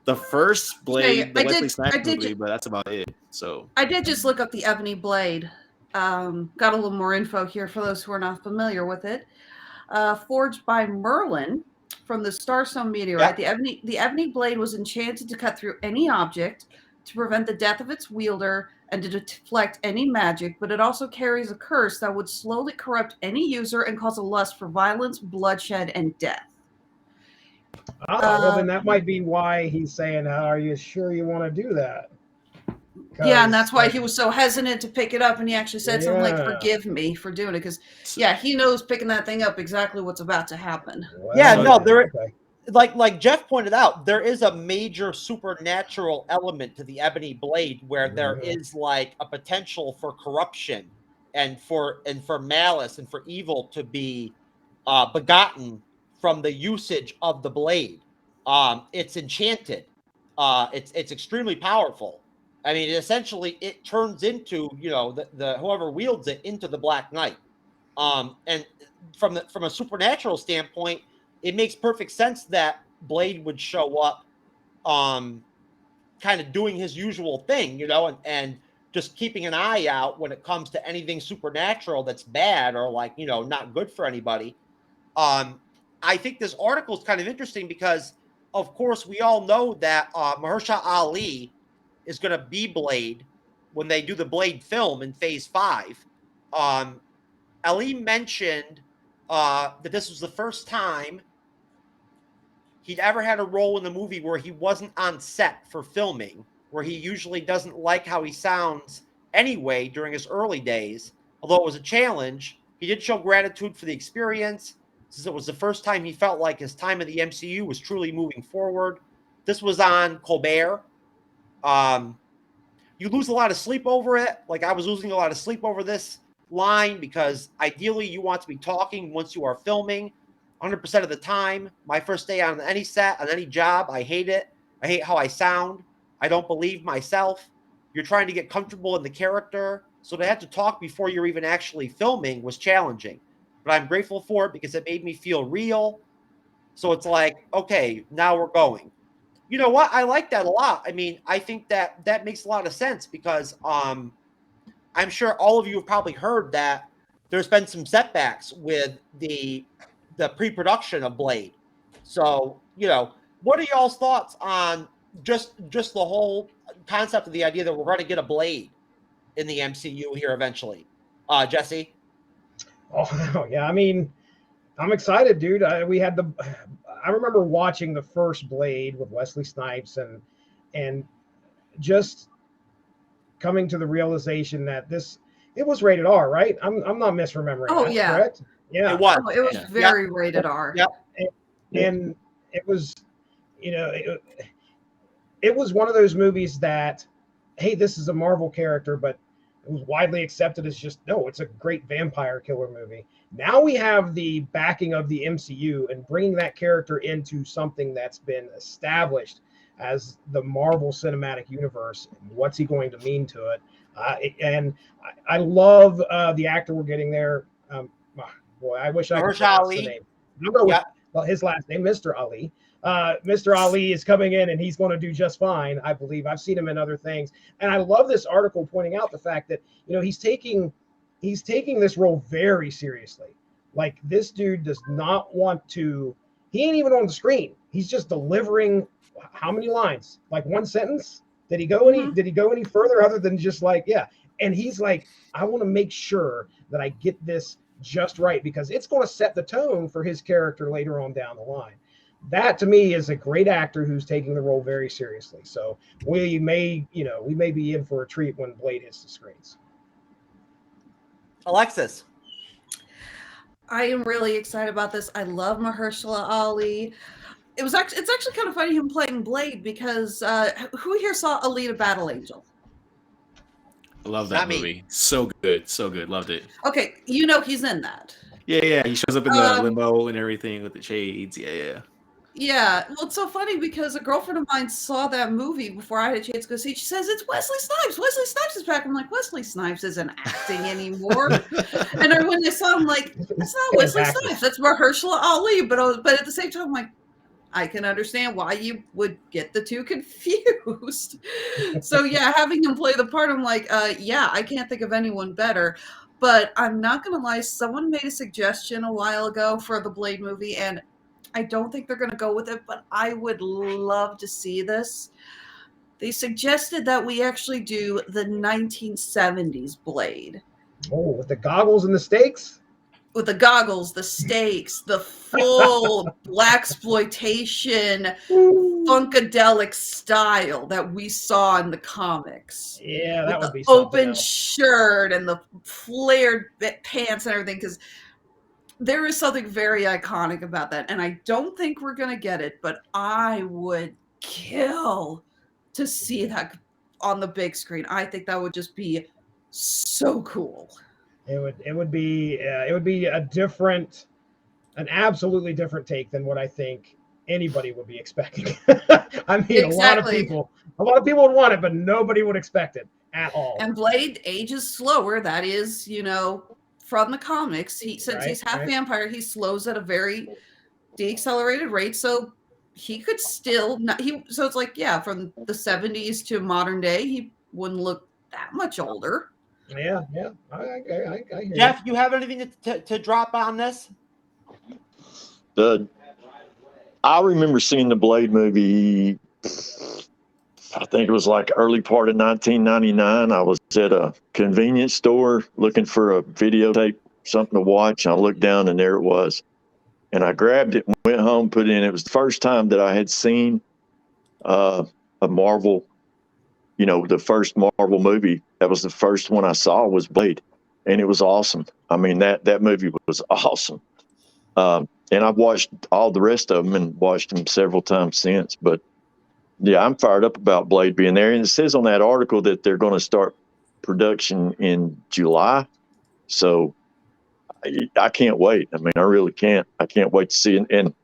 the first Blade, the Wesley Snipes movie, but that's about it. So I did just look up the Ebony Blade. Got a little more info here for those who are not familiar with it. Forged by Merlin from the Starstone meteorite, the Ebony Blade was enchanted to cut through any object, to prevent the death of its wielder, and to deflect any magic, but it also carries a curse that would slowly corrupt any user and cause a lust for violence, bloodshed, and death. Well, then that might be why he's saying, "Are you sure you want to do that?" Yeah, and that's why he was so hesitant to pick it up, and he actually said something like, "Forgive me for doing it," because he knows picking that thing up exactly what's about to happen. Like Jeff pointed out, there is a major supernatural element to the Ebony Blade where there is like a potential for corruption and for malice and for evil to be begotten from the usage of the blade. It's enchanted. It's extremely powerful. I mean, essentially, it turns into the whoever wields it into the Black Knight. And from a supernatural standpoint, it makes perfect sense that Blade would show up, kind of doing his usual thing, and just keeping an eye out when it comes to anything supernatural that's bad or like not good for anybody. I think this article is kind of interesting because, of course, we all know that Mahershala Ali is going to be Blade when they do the Blade film in Phase 5. Ali mentioned that this was the first time he'd ever had a role in the movie where he wasn't on set for filming, where he usually doesn't like how he sounds anyway during his early days. Although it was a challenge, he did show gratitude for the experience, since it was the first time he felt like his time in the MCU was truly moving forward. This was on Colbert. You lose a lot of sleep over it. Like I was losing a lot of sleep over this line because ideally you want to be talking once you are filming 100% of the time. My first day on any set, on any job, I hate it. I hate how I sound. I don't believe myself. You're trying to get comfortable in the character. So to have to talk before you're even actually filming was challenging. But I'm grateful for it because it made me feel real. So it's like, okay, now we're going. You know what? I like that a lot. I mean, I think that makes a lot of sense because I'm sure all of you have probably heard that there's been some setbacks with the pre-production of Blade. So, what are y'all's thoughts on just the whole concept of the idea that we're going to get a Blade in the MCU here eventually? Jesse? Oh, yeah. I mean, I'm excited, dude. I remember watching the first Blade with Wesley Snipes and just coming to the realization that it was rated R, right? I'm not misremembering. Oh, that, yeah. Correct? Yeah. It was. Oh, it was very rated R. Yep. And it was, it was one of those movies that, hey, this is a Marvel character, but it was widely accepted as just, no, it's a great vampire killer movie. Now we have the backing of the MCU and bringing that character into something that's been established as the Marvel Cinematic Universe. What's he going to mean to it? And I love the actor we're getting there. Boy, I wish I could pronounce the name. I'll go with his last name, Mr. Ali. Mr. Ali is coming in and he's going to do just fine, I believe. I've seen him in other things. And I love this article pointing out the fact that, he's taking this role very seriously. Like, this dude does not want to, he ain't even on the screen. He's just delivering how many lines? Like one sentence? Did he go any further other than just like, yeah. And he's like, I want to make sure that I get this just right because it's going to set the tone for his character later on down the line. That to me is a great actor who's taking the role very seriously. So we may be in for a treat when Blade hits the screens. Alexis. I am really excited about this. I love Mahershala Ali. It's actually kind of funny him playing Blade because who here saw Alita Battle Angel? I love that movie. So good. Loved it. Okay, he's in that. Yeah. He shows up in the limo and everything with the shades. Yeah. Yeah, well, it's so funny because a girlfriend of mine saw that movie before I had a chance to go see it. She says, it's Wesley Snipes. Wesley Snipes is back. I'm like, Wesley Snipes isn't acting anymore. And then when I saw him, like, that's not Wesley Snipes. That's Mahershala Ali. But at the same time, I'm like, I can understand why you would get the two confused. So, yeah, having him play the part, I'm like, I can't think of anyone better. But I'm not going to lie. Someone made a suggestion a while ago for the Blade movie, and I don't think they're going to go with it, but I would love to see this. They suggested that we actually do the 1970s Blade. Oh, with the goggles and the stakes? With the goggles, the stakes, the full blaxploitation, funkadelic style that we saw in the comics. Yeah, that would be open shirt and the flared pants and everything, because there is something very iconic about that, and I don't think we're going to get it, but I would kill to see that on the big screen. I think that would just be so cool. It would be an absolutely different take than what I think anybody would be expecting. I mean, exactly. a lot of people would want it, but nobody would expect it at all. And Blade ages slower. That is, from the comics, since he's half vampire, he slows at a very deaccelerated rate. So he could still not. So it's like, from the 70s to modern day, he wouldn't look that much older. Yeah. I hear Jeff, you have anything to drop on this? I remember seeing the Blade movie. I think it was like early part of 1999. I was at a convenience store looking for a videotape, something to watch. I looked down and there it was. And I grabbed it and went home, put it in. It was the first time that I had seen a Marvel, the first Marvel movie. That was the first one I saw was Blade. And it was awesome. I mean, that movie was awesome. And I've watched all the rest of them and watched them several times since. But yeah, I'm fired up about Blade being there. And it says on that article that they're going to start production in July. So I can't wait. I mean, I really can't. I can't wait to see it. And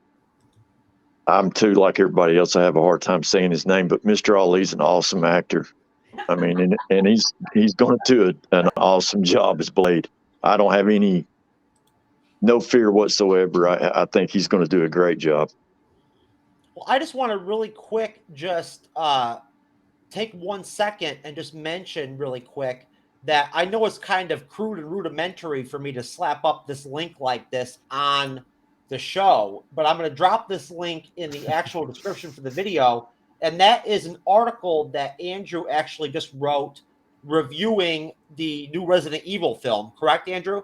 I'm too, like everybody else, I have a hard time saying his name, but Mr. Ali's an awesome actor. I mean, and he's going to do an awesome job as Blade. I don't have no fear whatsoever. I think he's going to do a great job. Well, I just want to really quick just take 1 second and just mention really quick that I know it's kind of crude and rudimentary for me to slap up this link like this on the show, but I'm going to drop this link in the actual description for the video. And that is an article that Andrew actually just wrote reviewing the new Resident Evil film. Correct, Andrew?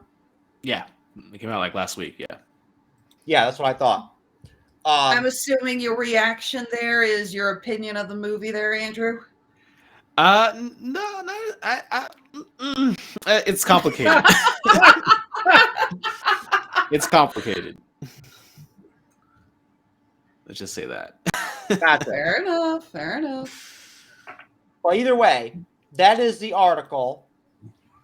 Yeah. It came out like last week. Yeah. Yeah, that's what I thought. I'm assuming your reaction there is your opinion of the movie there, Andrew? No, it's complicated. It's complicated. Let's just say that. Fair enough. Fair enough. Well, either way, that is the article.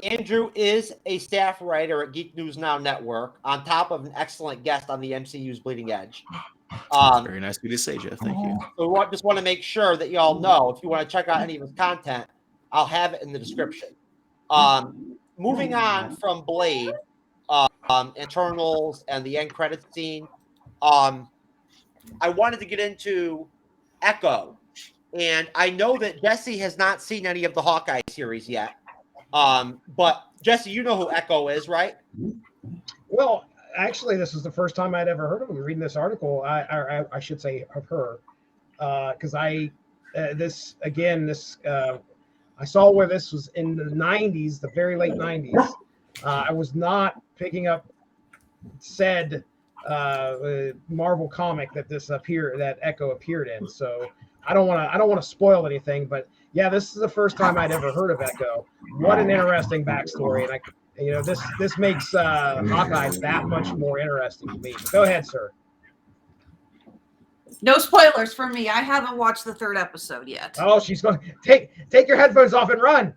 Andrew is a staff writer at Geek News Now Network, on top of an excellent guest on the MCU's Bleeding Edge. Very nice of you to say, Jeff. Thank you. So we just want to make sure that y'all know, if you want to check out any of his content, I'll have it in the description. Moving on from Blade, Eternals, and the end credits scene, I wanted to get into Echo. And I know that Jesse has not seen any of the Hawkeye series yet. But Jesse, you know who Echo is, right? Well, actually, this is the first time I'd ever heard of him. Reading this article, I should say of her, because I saw where this was in the 90s, the very late 90s. I was not picking up said Marvel comic that Echo appeared in. So I don't want to spoil anything, but yeah, this is the first time I'd ever heard of Echo. What an interesting backstory, and this makes Hawkeye that much more interesting to me. Go ahead, sir. No spoilers for me. I haven't watched the 3rd episode yet. Oh, she's going to take your headphones off and run.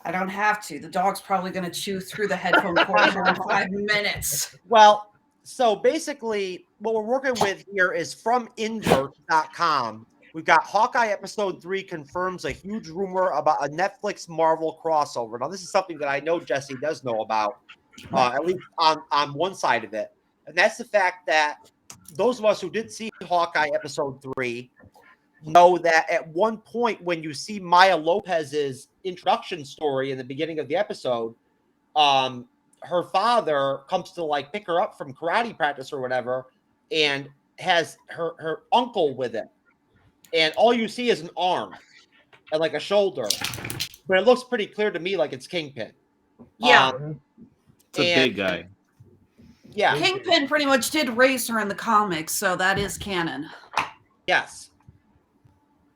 I don't have to. The dog's probably going to chew through the headphone cord in 5 minutes. Well, so basically what we're working with here is from Inverse.com. We've got Hawkeye episode 3 confirms a huge rumor about a Netflix Marvel crossover. Now, this is something that I know Jesse does know about, at least on one side of it. And that's the fact that those of us who did see Hawkeye episode 3 know that at one point when you see Maya Lopez's introduction story in the beginning of the episode, her father comes to pick her up from karate practice or whatever and has her uncle with him. And all you see is an arm and a shoulder. But it looks pretty clear to me like it's Kingpin. Yeah. It's a big guy. Yeah. Kingpin pretty much did raise her in the comics, so that is canon. Yes.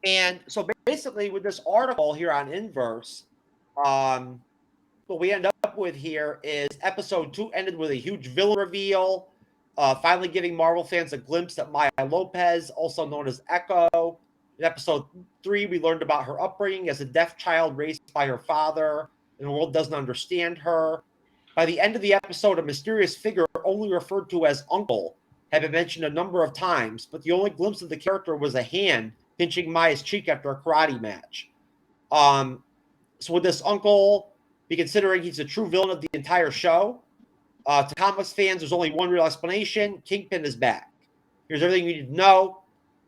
And so basically with this article here on Inverse, what we end up with here is episode 2 ended with a huge villain reveal, finally giving Marvel fans a glimpse at Maya Lopez, also known as Echo. In episode 3, we learned about her upbringing as a deaf child raised by her father, and the world doesn't understand her. By the end of the episode, a mysterious figure only referred to as Uncle had been mentioned a number of times, but the only glimpse of the character was a hand pinching Maya's cheek after a karate match. So would this Uncle be considering he's a true villain of the entire show? To comics fans, there's only one real explanation. Kingpin is back. Here's everything you need to know.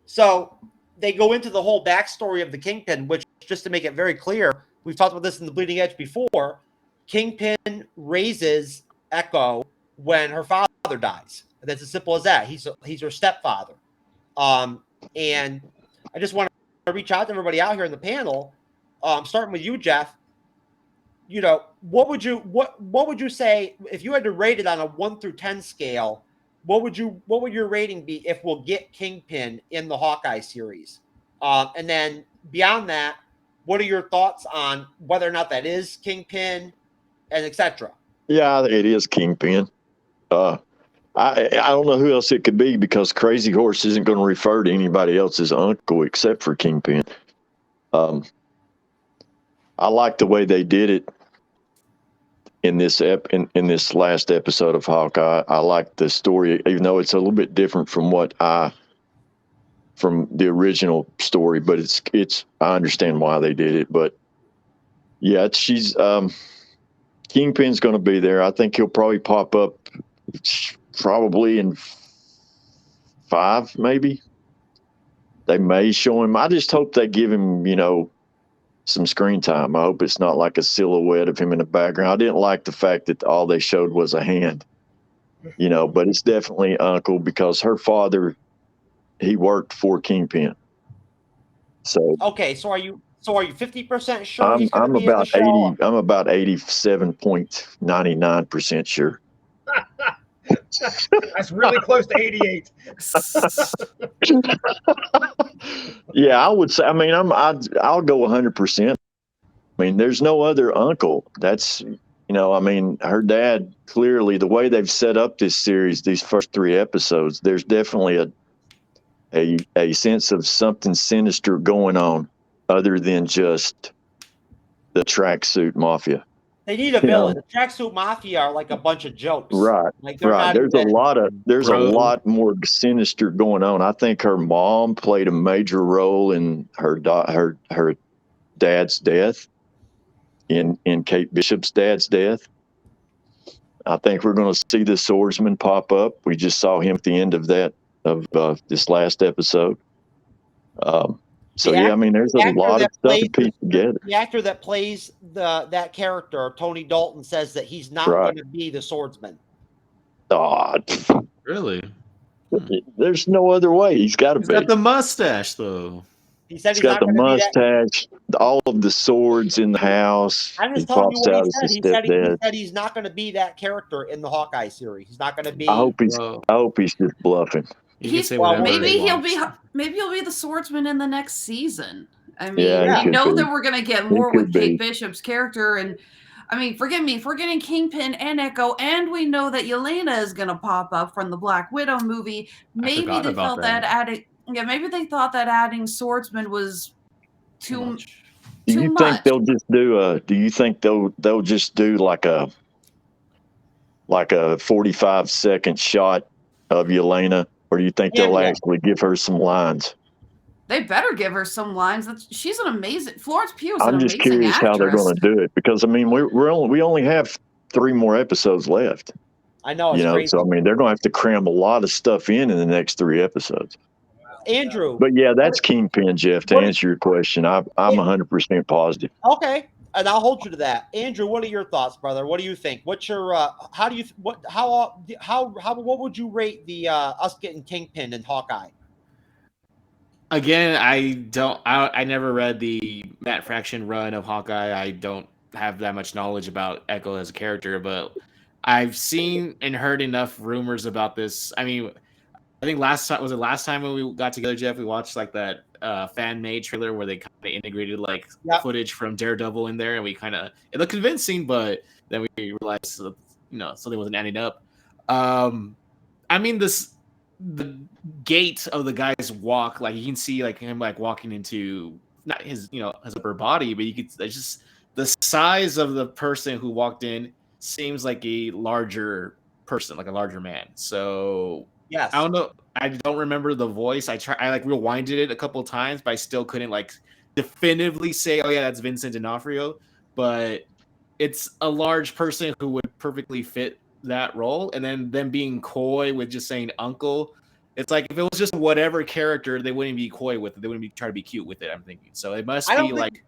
So they go into the whole backstory of the Kingpin, which, just to make it very clear, we've talked about this in the Bleeding Edge before. Kingpin raises Echo when her father dies. And that's as simple as that. He's her stepfather. And I just want to reach out to everybody out here in the panel, starting with you, Jeff. What would you say if you had to rate it on a 1 through 10 scale? What would your rating be if we'll get Kingpin in the Hawkeye series? And then beyond that, what are your thoughts on whether or not that is Kingpin, and etc.? Yeah, it is Kingpin. I don't know who else it could be, because Crazy Horse isn't going to refer to anybody else's uncle except for Kingpin. I like the way they did it in this in this last episode of Hawkeye. I like the story, even though it's a little bit different from from the original story, but it's I understand why they did it. But yeah, Kingpin's going to be there. I think he'll probably pop up probably in 5, maybe. They may show him. I just hope they give him, some screen time. I hope it's not like a silhouette of him in the background. I didn't like the fact that all they showed was a hand. you know, but it's definitely Uncle because her father, he worked for Kingpin. So okay, so are you 50% sure he's going to I'm be in the about show? I'm about 87.99% sure. That's really close to 88. Yeah, I would say. I mean, I'll go 100%. I mean, there's no other Uncle. That's, you know, I mean, her dad, clearly the way they've set up this series, these first 3 episodes, there's definitely a sense of something sinister going on other than just the tracksuit mafia. They need a villain. The Tracksuit Mafia are like a bunch of jokes. Right. Like they're Right. not There's even, a lot more sinister going on. I think her mom played a major role in her dad's death, in Kate Bishop's dad's death. I think we're going to see the swordsman pop up. We just saw him at the end of this last episode. So yeah, I mean, there's a lot of stuff to piece together. The actor that plays that character, Tony Dalton, says that he's not going to be the swordsman. Oh, really? There's no other way. He's got to be. He's got the mustache, though. He said he's got the mustache, all of the swords in the house. I'm just telling you what he said. He said he's not going to be that character in the Hawkeye series. He's not going to be. I hope he's just bluffing. Maybe he'll be the swordsman in the next season. I mean, you know that we're going to get more with Kate Bishop's character, and I mean, forgive me for getting Kingpin and Echo, and we know that Yelena is going to pop up from the Black Widow movie. Maybe they felt that adding, maybe they thought that adding swordsman was too much. Do you think they'll just do do you think they'll just do like a 45-second shot of Yelena? Or do you think they'll actually give her some lines? They better give her some lines. She's an amazing Florence Pugh. I'm just curious how they're going to do it because I mean we only have 3 more episodes left. I know, it's crazy. So I mean they're going to have to cram a lot of stuff in the next 3 episodes. Andrew, but yeah, that's Kingpin, Jeff. To answer your question, I'm 100% positive. Okay, and I'll hold you to that. Andrew, what are your thoughts, brother? What do you think? What's your what would you rate the us getting Kingpin and Hawkeye? Again, I never read the Matt Fraction run of Hawkeye. I don't have that much knowledge about Echo as a character, but I've seen and heard enough rumors about this. I mean, I think last time when we got together, Jeff, we watched like that fan-made trailer where they kind of integrated like footage from Daredevil in there, and it looked convincing, but then we realized something wasn't adding up. I mean, the gait of the guy's walk, like you can see like him like walking into not his his upper body, but you could just the size of the person who walked in seems like a larger person, like a larger man. So yes, I don't know. I don't remember the voice. I like rewinded it a couple of times, but I still couldn't like definitively say, oh yeah, that's Vincent D'Onofrio. But it's a large person who would perfectly fit that role. And then them being coy with just saying uncle. It's like if it was just whatever character, they wouldn't be coy with it. They wouldn't be trying to be cute with it, I'm thinking. So it must be like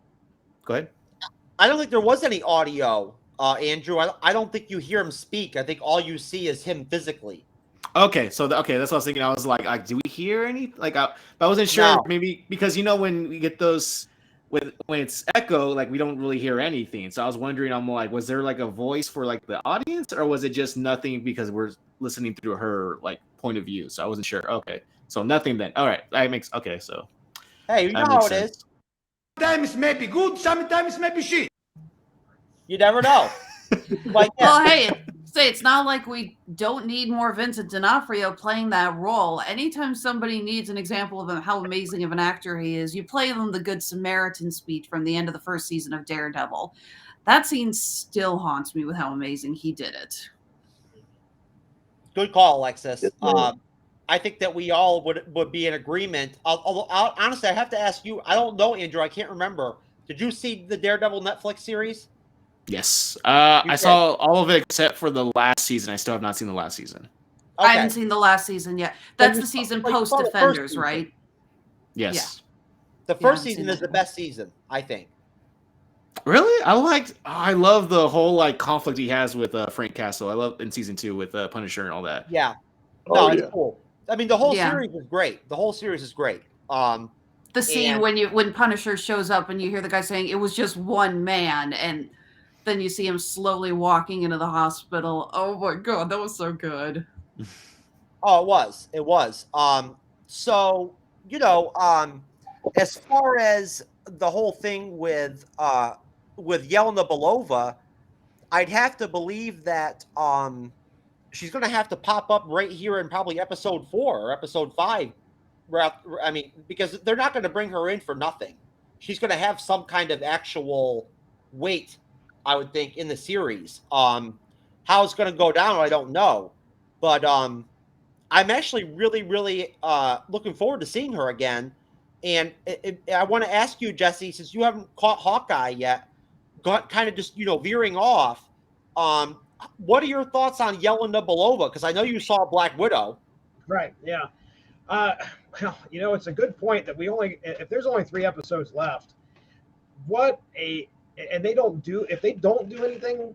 go ahead. I don't think there was any audio, Andrew. I don't think you hear him speak. I think all you see is him physically. Okay, so that's what I was thinking. I was like, do we hear any? Like, I wasn't sure. No. Maybe because when we get those when it's echo, like we don't really hear anything. So I was wondering, I'm like, was there like a voice for like the audience, or was it just nothing because we're listening through her like point of view? So I wasn't sure. Okay, so nothing then. All right, that makes okay. So hey, you know how it is. Sometimes it may be good, sometimes it may be shit. You never know. Like, well, hey, it's not like we don't need more Vincent D'Onofrio playing that role. Anytime somebody needs an example of how amazing of an actor he is, you play them the Good Samaritan speech from the end of the first season of Daredevil. That scene still haunts me with how amazing he did it. Good call, Alexis. I think that we all would be in agreement. Although, honestly, I have to ask you, I don't know, Andrew, I can't remember. Did you see the Daredevil Netflix series? Yes. I saw all of it except for the last season. I still have not seen the last season. Okay. I haven't seen the last season yet. That's the season post Defenders, right? Yes. Yeah. The first season is the best season, I think. Really? I love the whole like conflict he has with Frank Castle. I love in season 2 with Punisher and all that. Yeah. No, it's cool. I mean, the whole series is great. The whole series is great. The scene when Punisher shows up and you hear the guy saying it was just one man, and then you see him slowly walking into the hospital. Oh my god, that was so good. Oh, it was. It was. So, you know, as far as the whole thing with Yelena Belova, I'd have to believe that she's going to have to pop up right here in probably episode 4 or episode 5. I mean, because they're not going to bring her in for nothing. She's going to have some kind of actual weight, I would think, in the series. How it's going to go down, I don't know. But I'm actually really, really looking forward to seeing her again. And I want to ask you, Jesse, since you haven't caught Hawkeye yet, got kind of just, veering off. What are your thoughts on Yelena Belova? Because I know you saw Black Widow. Right, yeah. Well, it's a good point that if there's only 3 episodes left, if they don't do anything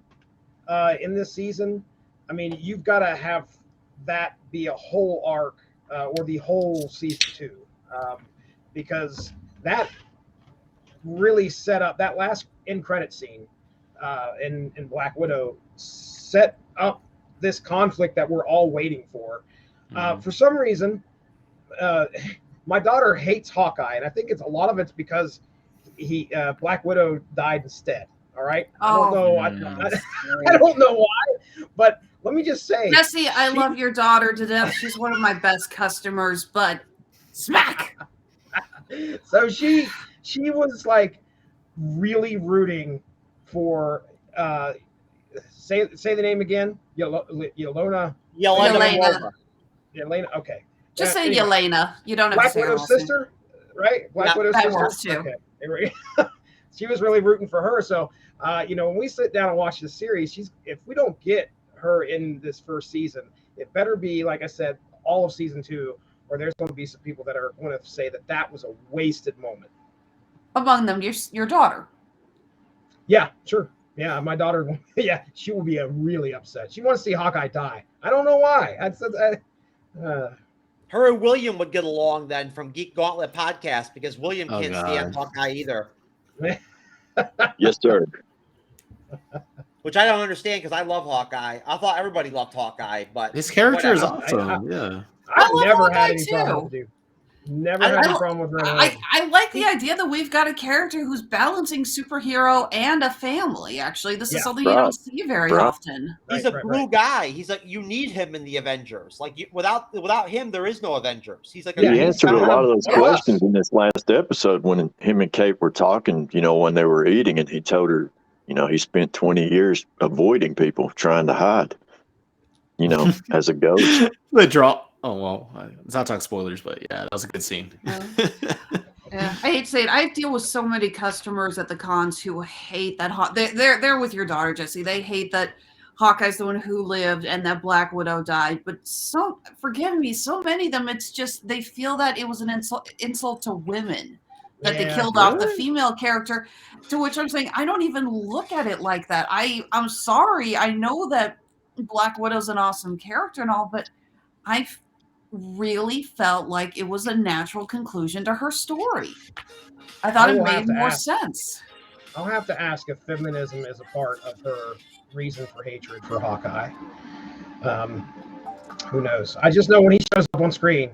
in this season, I mean, you've got to have that be a whole arc or the whole season 2, because that really set up that last end credit scene in Black Widow set up this conflict that we're all waiting for. For some reason, my daughter hates Hawkeye, and I think a lot of it's because Black Widow died instead. All right, I don't know. I don't know why, but let me just say, Jesse, I love your daughter to death. She's one of my best customers, but smack. So she was like really rooting for say the name again. Yelena. Okay. Just say Yelena. You don't have Black to say Widow's sister, right? Black Widow's sister. Works too. Okay. She was really rooting for her. So, when we sit down and watch the series, if we don't get her in this first season, it better be, like I said, all of season 2, or there's going to be some people that are going to say that was a wasted moment. Among them, your daughter. Yeah, sure. Yeah, my daughter. Yeah, she will be really upset. She wants to see Hawkeye die. I don't know why. Her and William would get along then from Geek Gauntlet podcast, because William can't stand Hawkeye either. Yes, sir. Which I don't understand, because I love Hawkeye. I thought everybody loved Hawkeye, but his character is awesome. Yeah, I've never had any problem with you. Never had a problem with Radulich. I like the idea that we've got a character who's balancing superhero and a family. Actually, this is something you don't see very often. He's a blue guy. He's like, you need him in the Avengers. Like, without him, there is no Avengers. He's like, he answered a lot of those questions in this last episode when him and Kate were talking. When they were eating, and he told her, he spent 20 years avoiding people, trying to hide. As a ghost. The draw. Oh, well, it's not talking spoilers, but yeah, that was a good scene. Yeah, I hate to say it. I deal with so many customers at the cons who hate that. They're with your daughter, Jesse. They hate that Hawkeye's the one who lived and that Black Widow died. But forgive me, so many of them, it's just they feel that it was an insult to women, that they killed off the female character, to which I'm saying, I don't even look at it like that. I'm sorry. I know that Black Widow's an awesome character and all, but I really felt like it was a natural conclusion to her story. I thought it made more sense. I'll have to ask if feminism is a part of her reason for hatred for Hawkeye. Who knows? I just know when he shows up on screen,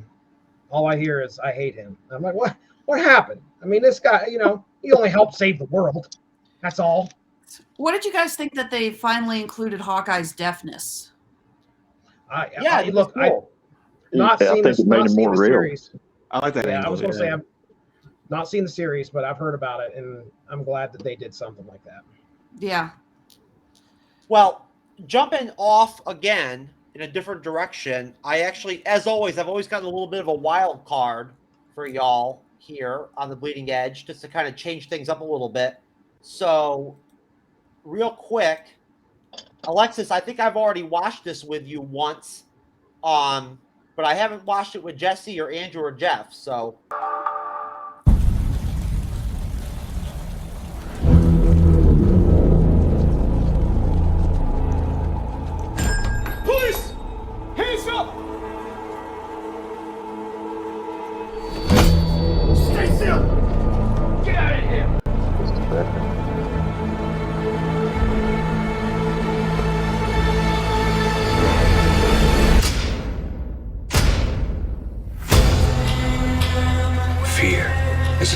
all I hear is, I hate him. I'm like, what happened? I mean, this guy, he only helped save the world. That's all. What did you guys think that they finally included Hawkeye's deafness? Look, cool. Not seen the series. I like that. Yeah, I was going to say I've not seen the series, but I've heard about it, and I'm glad that they did something like that. Yeah. Well, jumping off again in a different direction, I actually, as always, I've always gotten a little bit of a wild card for y'all here on the Bleeding Edge, just to kind of change things up a little bit. So, real quick, Alexis, I think I've already watched this with you once, but I haven't watched it with Jesse or Andrew or Jeff, so.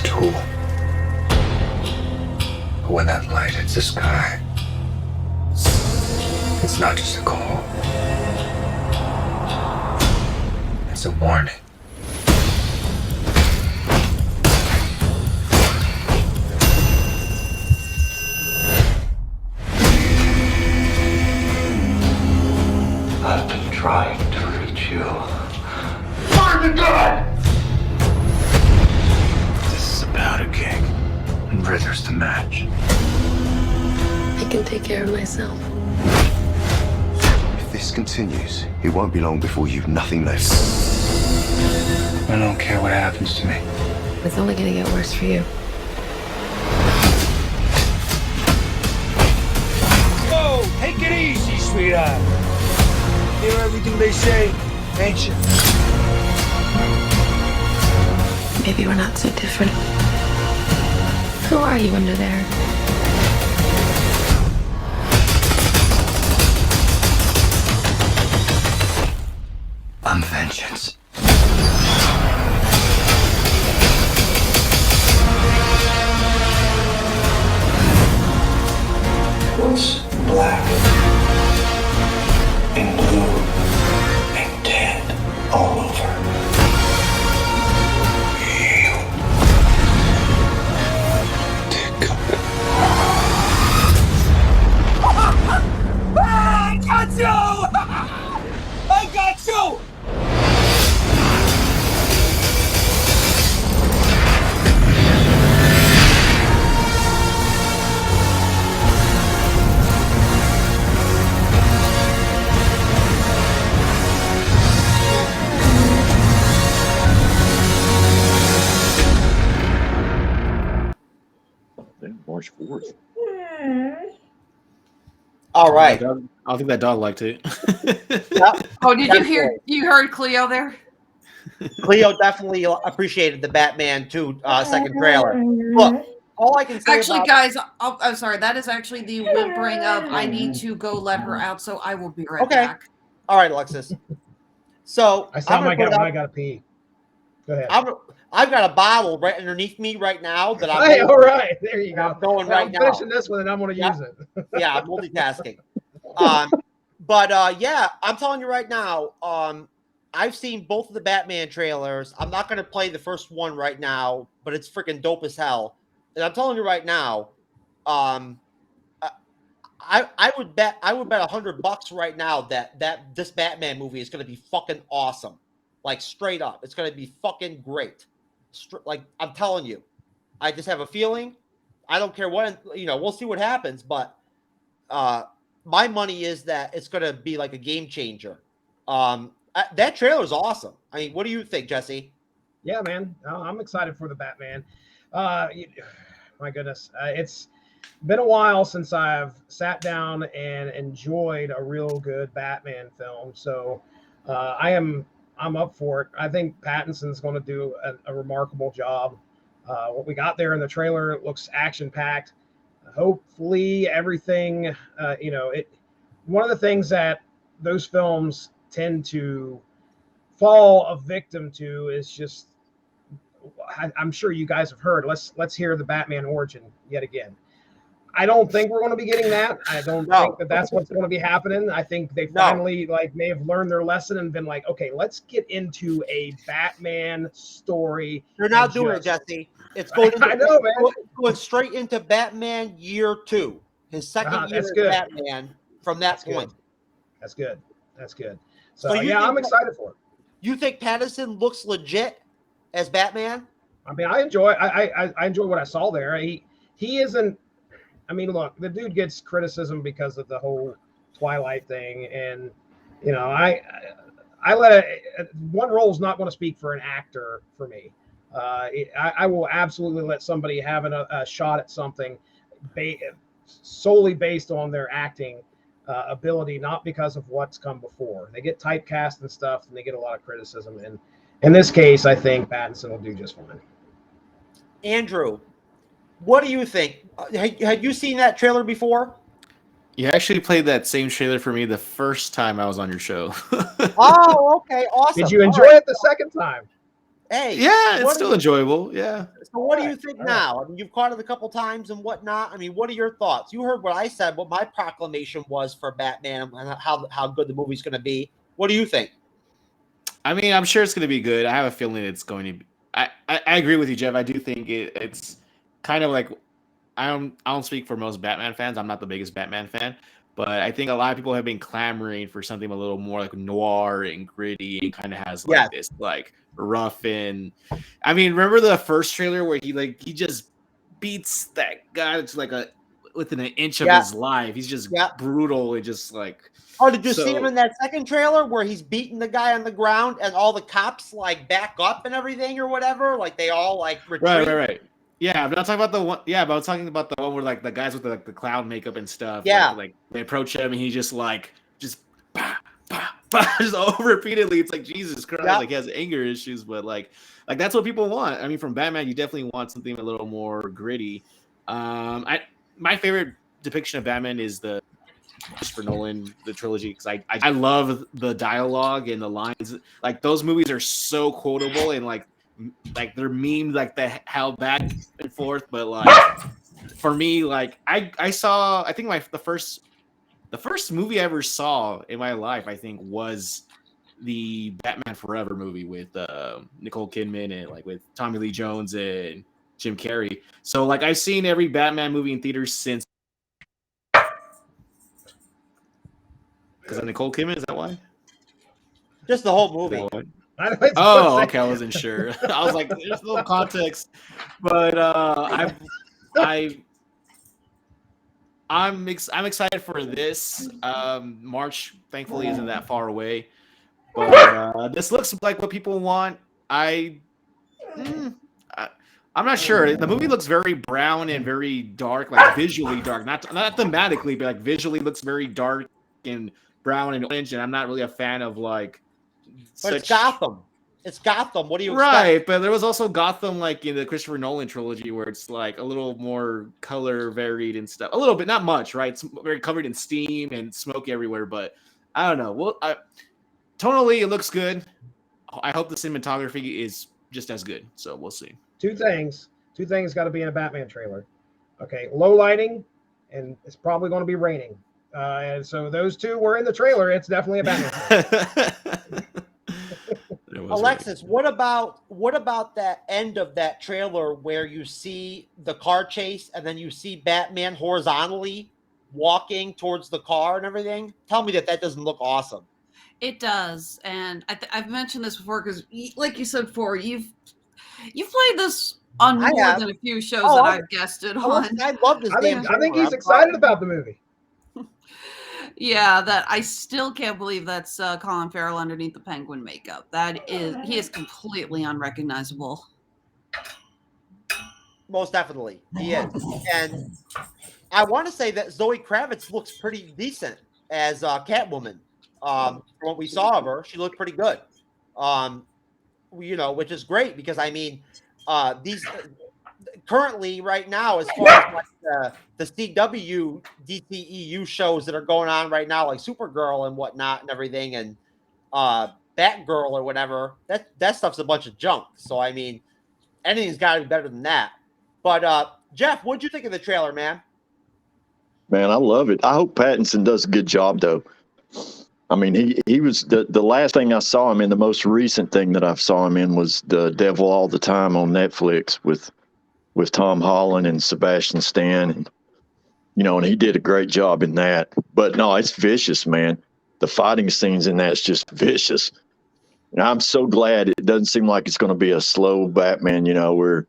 a tool. But when that light hits the sky, it's not just a call. It's a warning. I've been trying to reach you. Find the gun! This is about a king, and Rither's the match. I can take care of myself. If this continues, it won't be long before you've nothing left. I don't care what happens to me. It's only gonna get worse for you. Whoa, take it easy, sweetheart. Hear everything they say, ain't you? Maybe we're not so different. Who are you under there? I'm vengeance. What's black and blue and tan all over? You. I got you! I got you! March 4th. All right. I think that dog liked it. Yep. Oh, did you hear? You heard Cleo there? Cleo definitely appreciated the Batman 2 second trailer. Look, all I can say Actually, about guys, I'm sorry. That is actually the whimpering of I need to go let her out, so I will be right back. All right, Alexis. So I sound like I gotta pee. Go ahead. I've got a bottle right underneath me right now that I'm. Hey, all right, there you go. I'm going right I'm now. finishing this one, and I'm going to use it. Yeah, I'm multitasking. Yeah, I'm telling you right now. I've seen both of the Batman trailers. I'm not going to play the first one right now, but it's freaking dope as hell. And I'm telling you right now, I would bet $100 right now that this Batman movie is going to be fucking awesome. Like straight up, it's going to be fucking great. Like I'm telling you, I just have a feeling. I don't care what, we'll see what happens, but my money is that it's going to be like a game changer. That trailer is awesome. I mean, what do you think, Jesse? Yeah, man, I'm excited for the Batman. My goodness, it's been a while since I've sat down and enjoyed a real good Batman film. So I'm up for it. I think Pattinson's going to do a remarkable job. What we got there in the trailer looks action-packed. Hopefully everything, one of the things that those films tend to fall a victim to is just, I'm sure you guys have heard, let's hear the Batman origin yet again. I don't think we're going to be getting that. I don't think that that's what's going to be happening. I think they finally may have learned their lesson and been like, okay, let's get into a Batman story. They're not doing it, Jesse. It's going. I know, man. Going straight into Batman Year 2, his second year as Batman. From that point, that's good. That's good. So yeah, I'm excited for it. You think Pattinson looks legit as Batman? I mean, I enjoy what I saw there. He isn't. I mean, look, the dude gets criticism because of the whole Twilight thing, and I let one role is not going to speak for an actor for me. I will absolutely let somebody have a shot at something solely based on their acting ability, not because of what's come before. They get typecast and stuff, and they get a lot of criticism. And in this case, I think Pattinson will do just fine. Andrew, what do you think? Had you seen that trailer before? You actually played that same trailer for me the first time I was on your show. Oh, okay, awesome. Did you enjoy it the second time? Hey, yeah, it's still enjoyable. Yeah. So what do you think now? I mean, you've caught it a couple times and whatnot. I mean, what are your thoughts? You heard what I said, what my proclamation was for Batman and how good the movie's going to be. What do you think? I mean, I'm sure it's going to be good. I have a feeling it's going to be. I agree with you, Jeff. I do think it's kind of like I don't speak for most Batman fans. I'm not the biggest Batman fan, but I think a lot of people have been clamoring for something a little more like noir and gritty and kind of has like this like rough and. I mean, remember the first trailer where he just beats that guy to like within an inch of his life. He's just brutal and just like. Oh, did you see him in that second trailer where he's beating the guy on the ground and all the cops like back up and everything or whatever? Like they all like retreat. Right. Yeah, but I'm talking about the one. Yeah, but I'm talking about the one where like the guys with the clown makeup and stuff. Yeah, like they approach him and he's just like bah, bah, bah, just repeatedly. It's like Jesus Christ, like he has anger issues, but like that's what people want. I mean, from Batman, you definitely want something a little more gritty. My favorite depiction of Batman is the Christopher Nolan, the trilogy, because I love the dialogue and the lines. Like those movies are so quotable and like they're memed like the hell back and forth. But like for me, like I think the first movie I ever saw in my life, I think, was the Batman Forever movie with Nicole Kidman and like with Tommy Lee Jones and Jim Carrey. So like I've seen every Batman movie in theaters since. Because Nicole Kidman, is that why? Just the whole movie. Oh, okay. I wasn't sure. I was like, there's no context, but I'm excited for this. March, thankfully, isn't that far away, but this looks like what people want. I'm not sure. The movie looks very brown and very dark, like visually dark, not thematically, but like visually looks very dark and brown and orange, and I'm not really a fan of like. But it's Gotham. It's Gotham. What do you expect? Right, but there was also Gotham, like in the Christopher Nolan trilogy, where it's like a little more color varied and stuff. A little bit, not much, right? It's very covered in steam and smoke everywhere. But I don't know. Well, tonally, it looks good. I hope the cinematography is just as good. So we'll see. Two things got to be in a Batman trailer. Okay, low lighting, and it's probably going to be raining. And so those two were in the trailer. It's definitely a Batman. Alexis, what about that end of that trailer where you see the car chase and then you see Batman horizontally walking towards the car and everything? Tell me that doesn't look awesome. It does, and I've mentioned this before because, like you said before, you've played this on more than a few shows that I've guested on. I love this. I think he's excited about the movie. Yeah, that I still can't believe that's Colin Farrell underneath the penguin makeup. He is completely unrecognizable. Most definitely, he is. And I want to say that Zoe Kravitz looks pretty decent as Catwoman. From what we saw of her, she looked pretty good. Which is great because I mean, these. Currently, right now, as far as like the CW DCEU shows that are going on right now, like Supergirl and whatnot and everything, and Batgirl or whatever, that stuff's a bunch of junk. So I mean, anything's got to be better than that. But Jeff, what'd you think of the trailer, man? Man, I love it. I hope Pattinson does a good job, though. I mean, he was the last thing I saw him in. The most recent thing that I saw him in was The Devil All the Time on Netflix with Tom Holland and Sebastian Stan, and and he did a great job in that. But no, it's vicious, man. The fighting scenes in that's just vicious. And I'm so glad it doesn't seem like it's going to be a slow Batman, where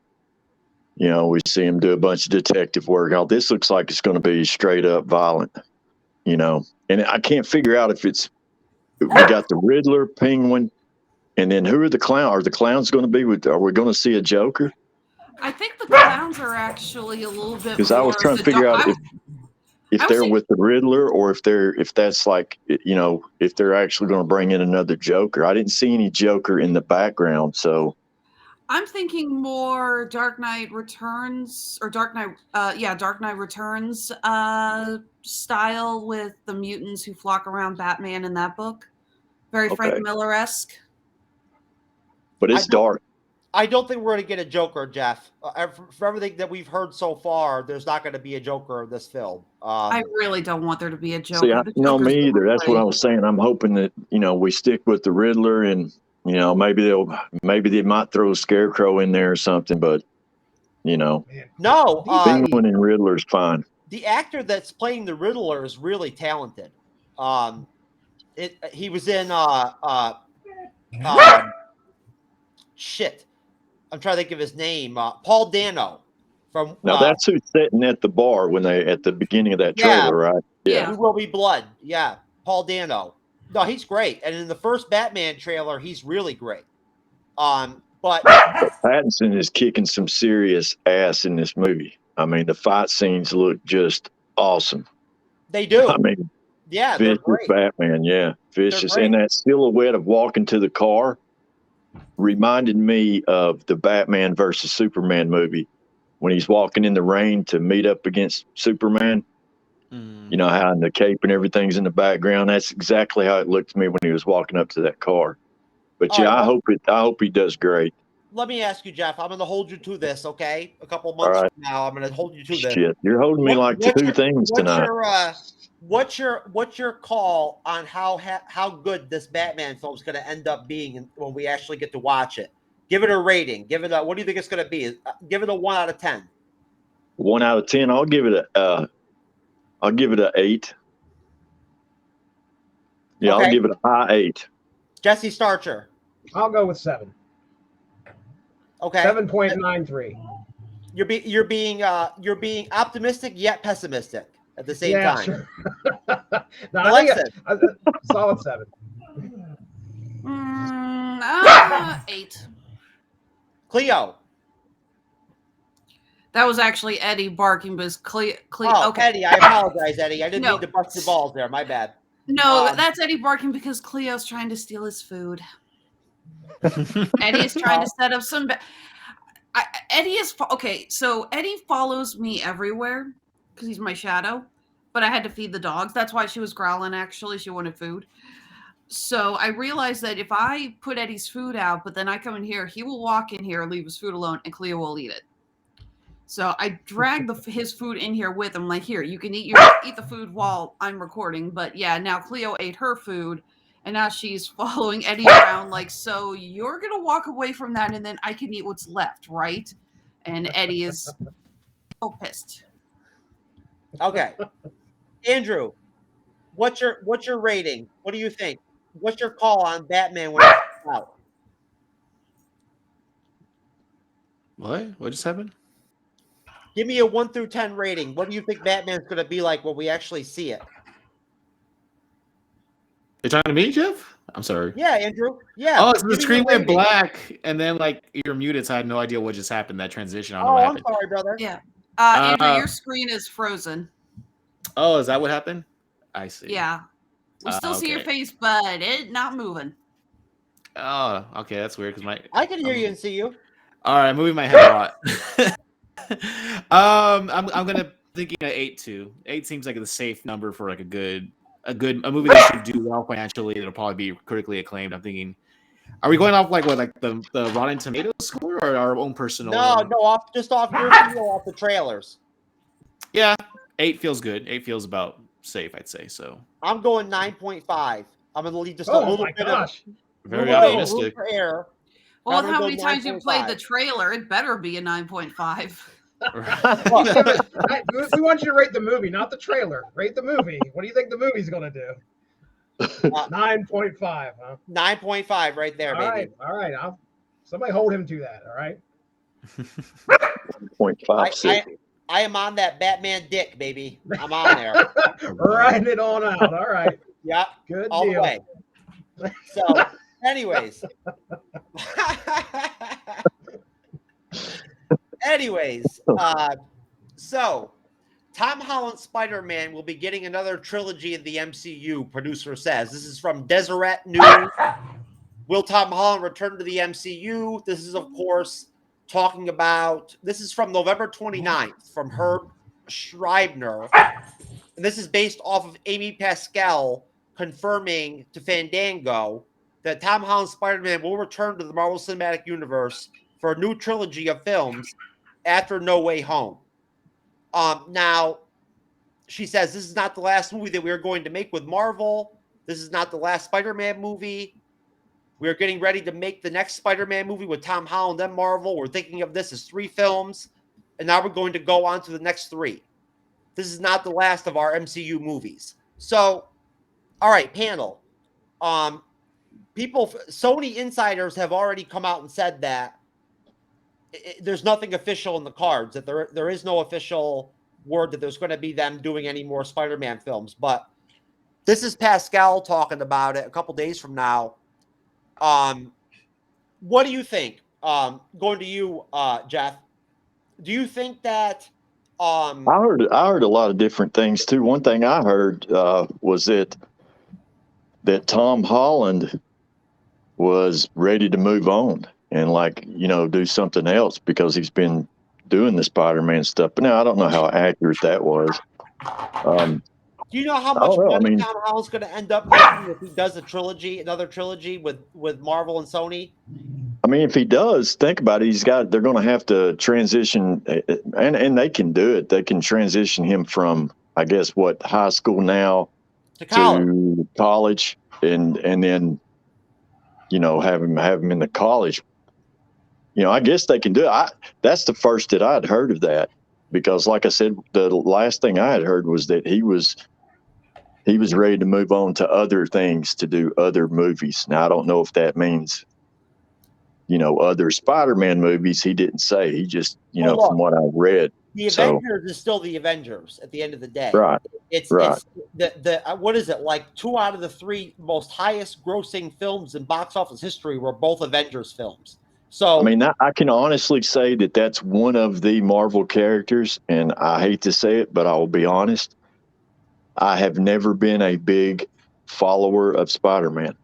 we see him do a bunch of detective work. Now this looks like it's going to be straight up violent, And I can't figure out if we got the Riddler, Penguin, and then who are the clowns? Are the clowns going to be are we going to see a Joker? I think the clowns are actually a little bit. Because I was trying to figure out if they're with the Riddler or if that's like if they're actually going to bring in another Joker. I didn't see any Joker in the background, so. I'm thinking more Dark Knight Returns or Dark Knight Returns style with the mutants who flock around Batman in that book. Very Frank Miller-esque. But it's dark. I don't think we're going to get a Joker, Jeff. For everything that we've heard so far, there's not going to be a Joker in this film. I really don't want there to be a Joker. See, no, me either. That's what I was saying. I'm hoping that we stick with the Riddler, and maybe they might throw a Scarecrow in there or something. But no, Penguin and Riddler's fine. The actor that's playing the Riddler is really talented. He was in shit. I'm trying to think of his name. Paul Dano from. Now that's who's sitting at the bar at the beginning of that trailer, right? Yeah. Who Will Be Blood? Yeah, Paul Dano. No, he's great, and in the first Batman trailer, he's really great. But Pattinson is kicking some serious ass in this movie. I mean, the fight scenes look just awesome. They do. I mean, yeah, vicious Batman, vicious, and that silhouette of walking to the car reminded me of the Batman versus Superman movie when he's walking in the rain to meet up against Superman. You know how the cape and everything's in the background. That's exactly how it looked to me when he was walking up to that car. But I hope he does great. Let me ask you, Jeff. I'm going to hold you to this, okay? A couple months from now, I'm going to hold you to this. Shit, you're holding me like two things tonight. What's your call on how good this Batman film is going to end up being when we actually get to watch it? Give it a rating. What do you think it's going to be? Give it a 1 out of 10. 1 out of 10. I'll give it a 8. Yeah, okay. I'll give it a high 8. Jesse Starcher. I'll go with 7. Okay. 7.93. You're being optimistic yet pessimistic at the same time. Sure. No, Alexis. I think solid 7. 8. Cleo. That was actually Eddie barking, but it's Cleo. Oh, okay. Eddie, I apologize, Eddie. I didn't mean to bust your balls there. My bad. No, that's Eddie barking because Cleo's trying to steal his food. Eddie is trying to set up some. Eddie is okay. So Eddie follows me everywhere because he's my shadow. But I had to feed the dogs. That's why she was growling. Actually, she wanted food. So I realized that if I put Eddie's food out, but then I come in here, he will walk in here, leave his food alone, and Cleo will eat it. So I dragged his food in here with him. Like, here, you can eat the food while I'm recording. But yeah, now Cleo ate her food, and now she's following Eddie around. Like, so you're gonna walk away from that, and then I can eat what's left, right? And Eddie is so pissed. Okay, Andrew, what's your rating? What do you think? What's your call on Batman when it comes out? What just happened? Give me a 1 through 10 rating. What do you think Batman's going to be like when we actually see it? You're talking to me, Jeff? I'm sorry. Yeah, Andrew. Yeah. Oh, so the screen went black, and then you're muted, so I had no idea what just happened. That transition. I don't know what happened. I'm sorry, brother. Yeah. Andrew, your screen is frozen. Oh, is that what happened? I see. Yeah. We still see your face, but it's not moving. Oh, okay. That's weird because I can hear you and see you. All right, moving my head a lot. I'm gonna thinking an 8 too. 8 seems like a safe number for like a movie that should do well financially. It'll probably be critically acclaimed. I'm thinking, are we going off the Rotten Tomatoes score or our own personal? No, off your feel off the trailers. Yeah, 8 feels good. 8 feels about safe, I'd say. So I'm going 9.5. I'm gonna leave just a little bit of very optimistic. For air. Well, with how many times you played the trailer, it better be a 9.5. We want you to rate the movie, not the trailer. Rate the movie. What do you think the movie's going to do? 9.5, huh? 9.5 right there, baby. All right. Somebody hold him to that, all right? 0.56. I am on that Batman dick, baby. I'm on there. Riding it on out. All right. Yep. Good all deal. The way. So, anyways. So Tom Holland's Spider-Man will be getting another trilogy in the MCU, producer says. This is from Deseret News. Will Tom Holland return to the MCU? This is, of course, this is from November 29th from Herb Schreibner. And this is based off of Amy Pascal confirming to Fandango that Tom Holland's Spider-Man will return to the Marvel Cinematic Universe for a new trilogy of films after No Way Home. Now, she says this is not the last movie that we are going to make with Marvel. This is not the last Spider-Man movie. We're getting ready to make the next Spider-Man movie with Tom Holland and Marvel. We're thinking of this as 3 films, and now we're going to go on to the next 3. This is not the last of our MCU movies. So, all right, panel. Sony insiders have already come out and said that there's nothing official in the cards, that there is no official word that there's going to be them doing any more Spider-Man films. But this is Pascal talking about it a couple days from now. What do you think? Going to you, Jeff. Do you think that? I heard a lot of different things too. One thing I heard was that Tom Holland was ready to move on and do something else because he's been doing the Spider-Man stuff. But now I don't know how accurate that was. Do you know how much money Tom Holland's going to end up making if he does another trilogy with Marvel and Sony? I mean, if he does, think about it. They're going to have to transition, and they can do it. They can transition him from, I guess, high school now to college, and then, have him in the college. I guess they can do it. That's the first that I'd heard of that, because, like I said, the last thing I had heard was that he was ready to move on to other things, to do other movies. Now, I don't know if that means, other Spider-Man movies. He didn't say. He just, from what I read. The Avengers is still the Avengers at the end of the day. Right. It's the what is it, like 2 out of the 3 most highest grossing films in box office history were both Avengers films. So I mean, I can honestly say that that's one of the Marvel characters, and I hate to say it, but I will be honest. I have never been a big follower of Spider-Man.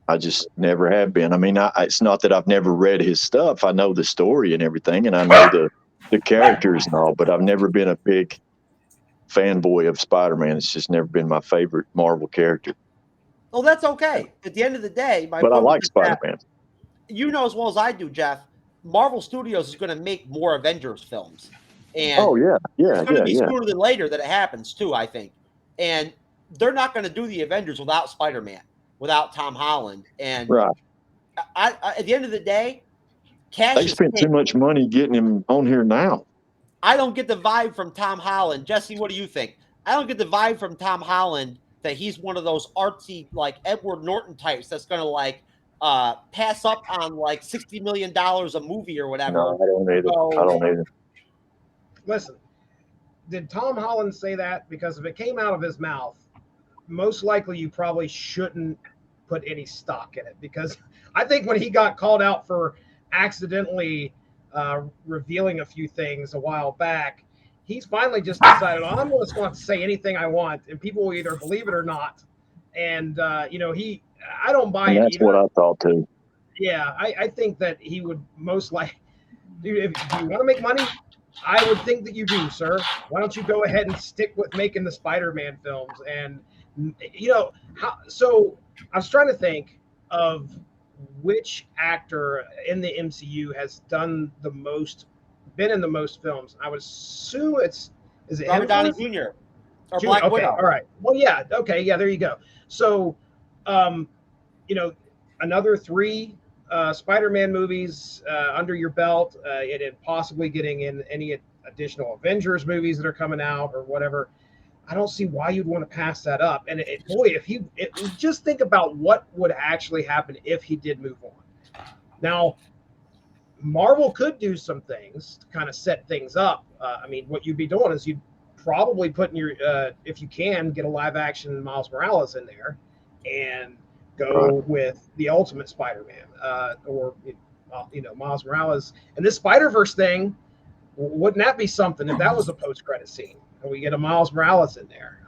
I just never have been. I mean, it's not that I've never read his stuff. I know the story and everything, and I know the characters and all, but I've never been a big fanboy of Spider-Man. It's just never been my favorite Marvel character. Well, that's okay. At the end of the day, but I like Spider-Man. You know as well as I do, Jeff, Marvel Studios is going to make more Avengers films. And it's going to be sooner than later that it happens, too, I think. And they're not going to do the Avengers without Spider-Man, without Tom Holland. And I at the end of the day, they spent too much money getting him on here now. I don't get the vibe from Tom Holland. Jesse, what do you think? I don't get the vibe from Tom Holland that he's one of those artsy, like Edward Norton types that's going to pass up on like $60 million a movie or whatever. No, I don't either. Listen, did Tom Holland say that? Because if it came out of his mouth, most likely you probably shouldn't put any stock in it, because I think when he got called out for accidentally revealing a few things a while back, he's finally just decided, I'm just going to say anything I want, and people will either believe it or not. And I don't buy it. That's what I thought too. Yeah, I think that he would most likely. Dude, if you want to make money, I would think that you do, sir. Why don't you go ahead and stick with making the Spider-Man films? And so I was trying to think of which actor in the MCU has done the most, been in the most films. I would assume is it Robert Downey Jr. or Black Widow. All right. Well, yeah. Okay. Yeah. There you go. So, another 3 Spider-Man movies under your belt, and possibly getting in any additional Avengers movies that are coming out or whatever. I don't see why you'd want to pass that up. And just think about what would actually happen if he did move on. Now, Marvel could do some things to kind of set things up. What you'd be doing is you'd probably put in your, if you can, get a live action Miles Morales in there and go with the Ultimate Spider-Man, or Miles Morales. And this Spider-Verse thing, wouldn't that be something if that was a post-credit scene and we get a Miles Morales in there,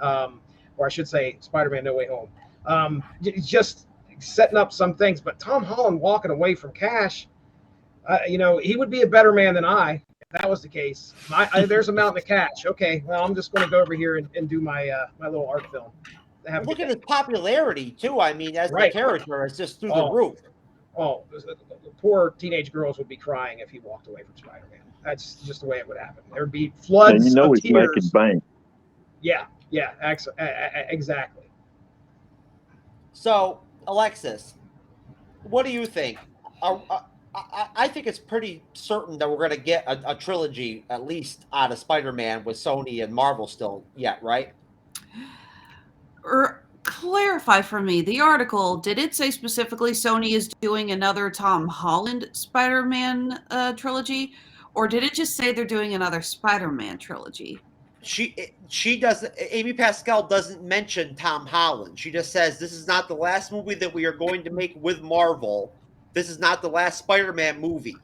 or I should say Spider-Man No Way Home. Just setting up some things. But Tom Holland walking away from cash, he would be a better man than I if that was the case. There's a mountain of cash. Okay, well, I'm just going to go over here and do my little art film. Look at his popularity too. I mean, as the character, it's just through the roof. the poor teenage girls would be crying if he walked away from Spider-Man. That's just the way it would happen. There'd be floods of he's tears. making bank. Yeah, exactly. So, Alexis, what do you think? I think it's pretty certain that we're going to get a trilogy at least out of Spider-Man with Sony and Marvel still yet, right? Clarify for me, the article, did it say specifically Sony is doing another Tom Holland Spider-Man trilogy, or did it just say they're doing another Spider-Man trilogy? She doesn't. Amy Pascal doesn't mention Tom Holland. She just says this is not the last movie that we are going to make with Marvel. This is not the last Spider-Man movie.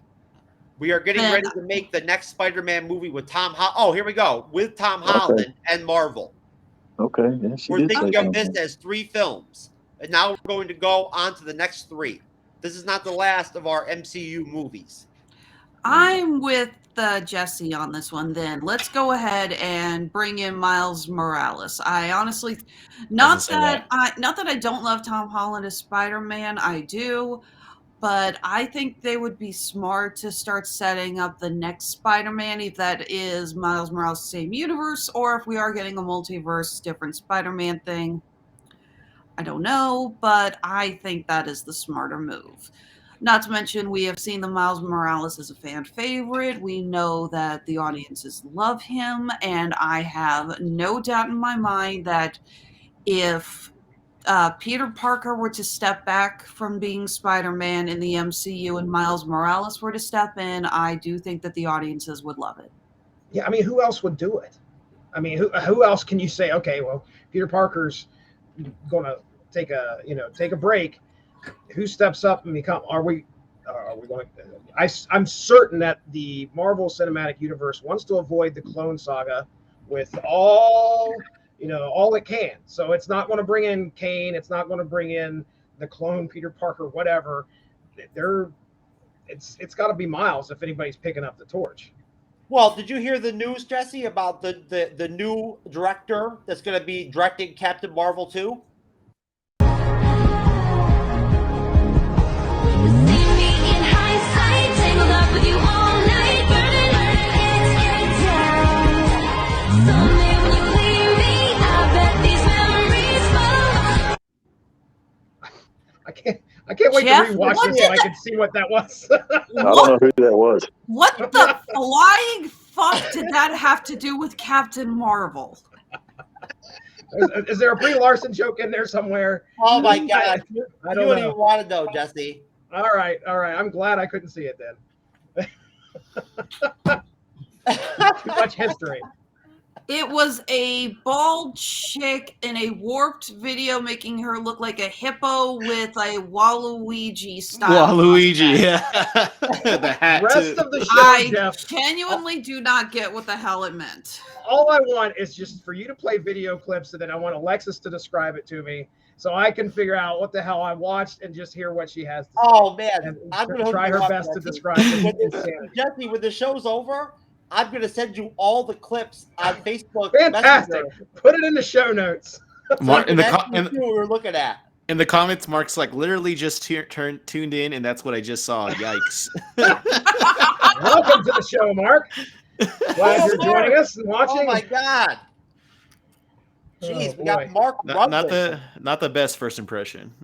We are getting ready to make the next Spider-Man movie with Tom Holland. Oh, here we go. With Tom Holland and Marvel. Okay. Yeah, we're thinking of this as 3 films. And now we're going to go on to the next 3. This is not the last of our MCU movies. I'm with Jesse on this one then. Let's go ahead and bring in Miles Morales. I honestly, not that I don't love Tom Holland as Spider-Man, I do, but I think they would be smart to start setting up the next Spider-Man, if that is Miles Morales' same universe, or if we are getting a multiverse, different Spider-Man thing. I don't know, but I think that is the smarter move. Not to mention, we have seen the Miles Morales as a fan favorite. We know that the audiences love him, and I have no doubt in my mind that if Peter Parker were to step back from being Spider-Man in the MCU and Miles Morales were to step in, I do think that the audiences would love it. Yeah, I mean, who else would do it? I mean, who else can you say, okay, well, Peter Parker's going to take a break. Who steps up and are we going to? I'm certain that the Marvel Cinematic Universe wants to avoid the clone saga with all it can. So it's not going to bring in Kane. It's not going to bring in the clone Peter Parker, whatever. It's got to be Miles if anybody's picking up the torch. Well, did you hear the news, Jesse, about the new director that's going to be directing Captain Marvel 2? I can't wait to rewatch this so I can see what that was. I don't know who that was. What the flying fuck did that have to do with Captain Marvel? Is there a Brie Larson joke in there somewhere? Oh my God! I don't even want to know, Jesse. All right. I'm glad I couldn't see it then. Too much history. It was a bald chick in a warped video making her look like a hippo with a Waluigi style. Waluigi, yeah. The hat. Rest of the show, I Jeff, genuinely do not get what the hell it meant. All I want is just for you to play video clips, and then I want Alexis to describe it to me so I can figure out what the hell I watched and just hear what she has to say. Oh man, and I'm going try her best to describe it. Jesse, when the show's over, I'm going to send you all the clips on Facebook. Fantastic. Messenger. Put it in the show notes. Mark, we were looking at. In the comments, Mark's like, literally just tuned in, and that's what I just saw. Yikes. Welcome to the show, Mark. Glad you're joining us and watching. Oh, my God. Jeez, we got Mark. Not the best first impression.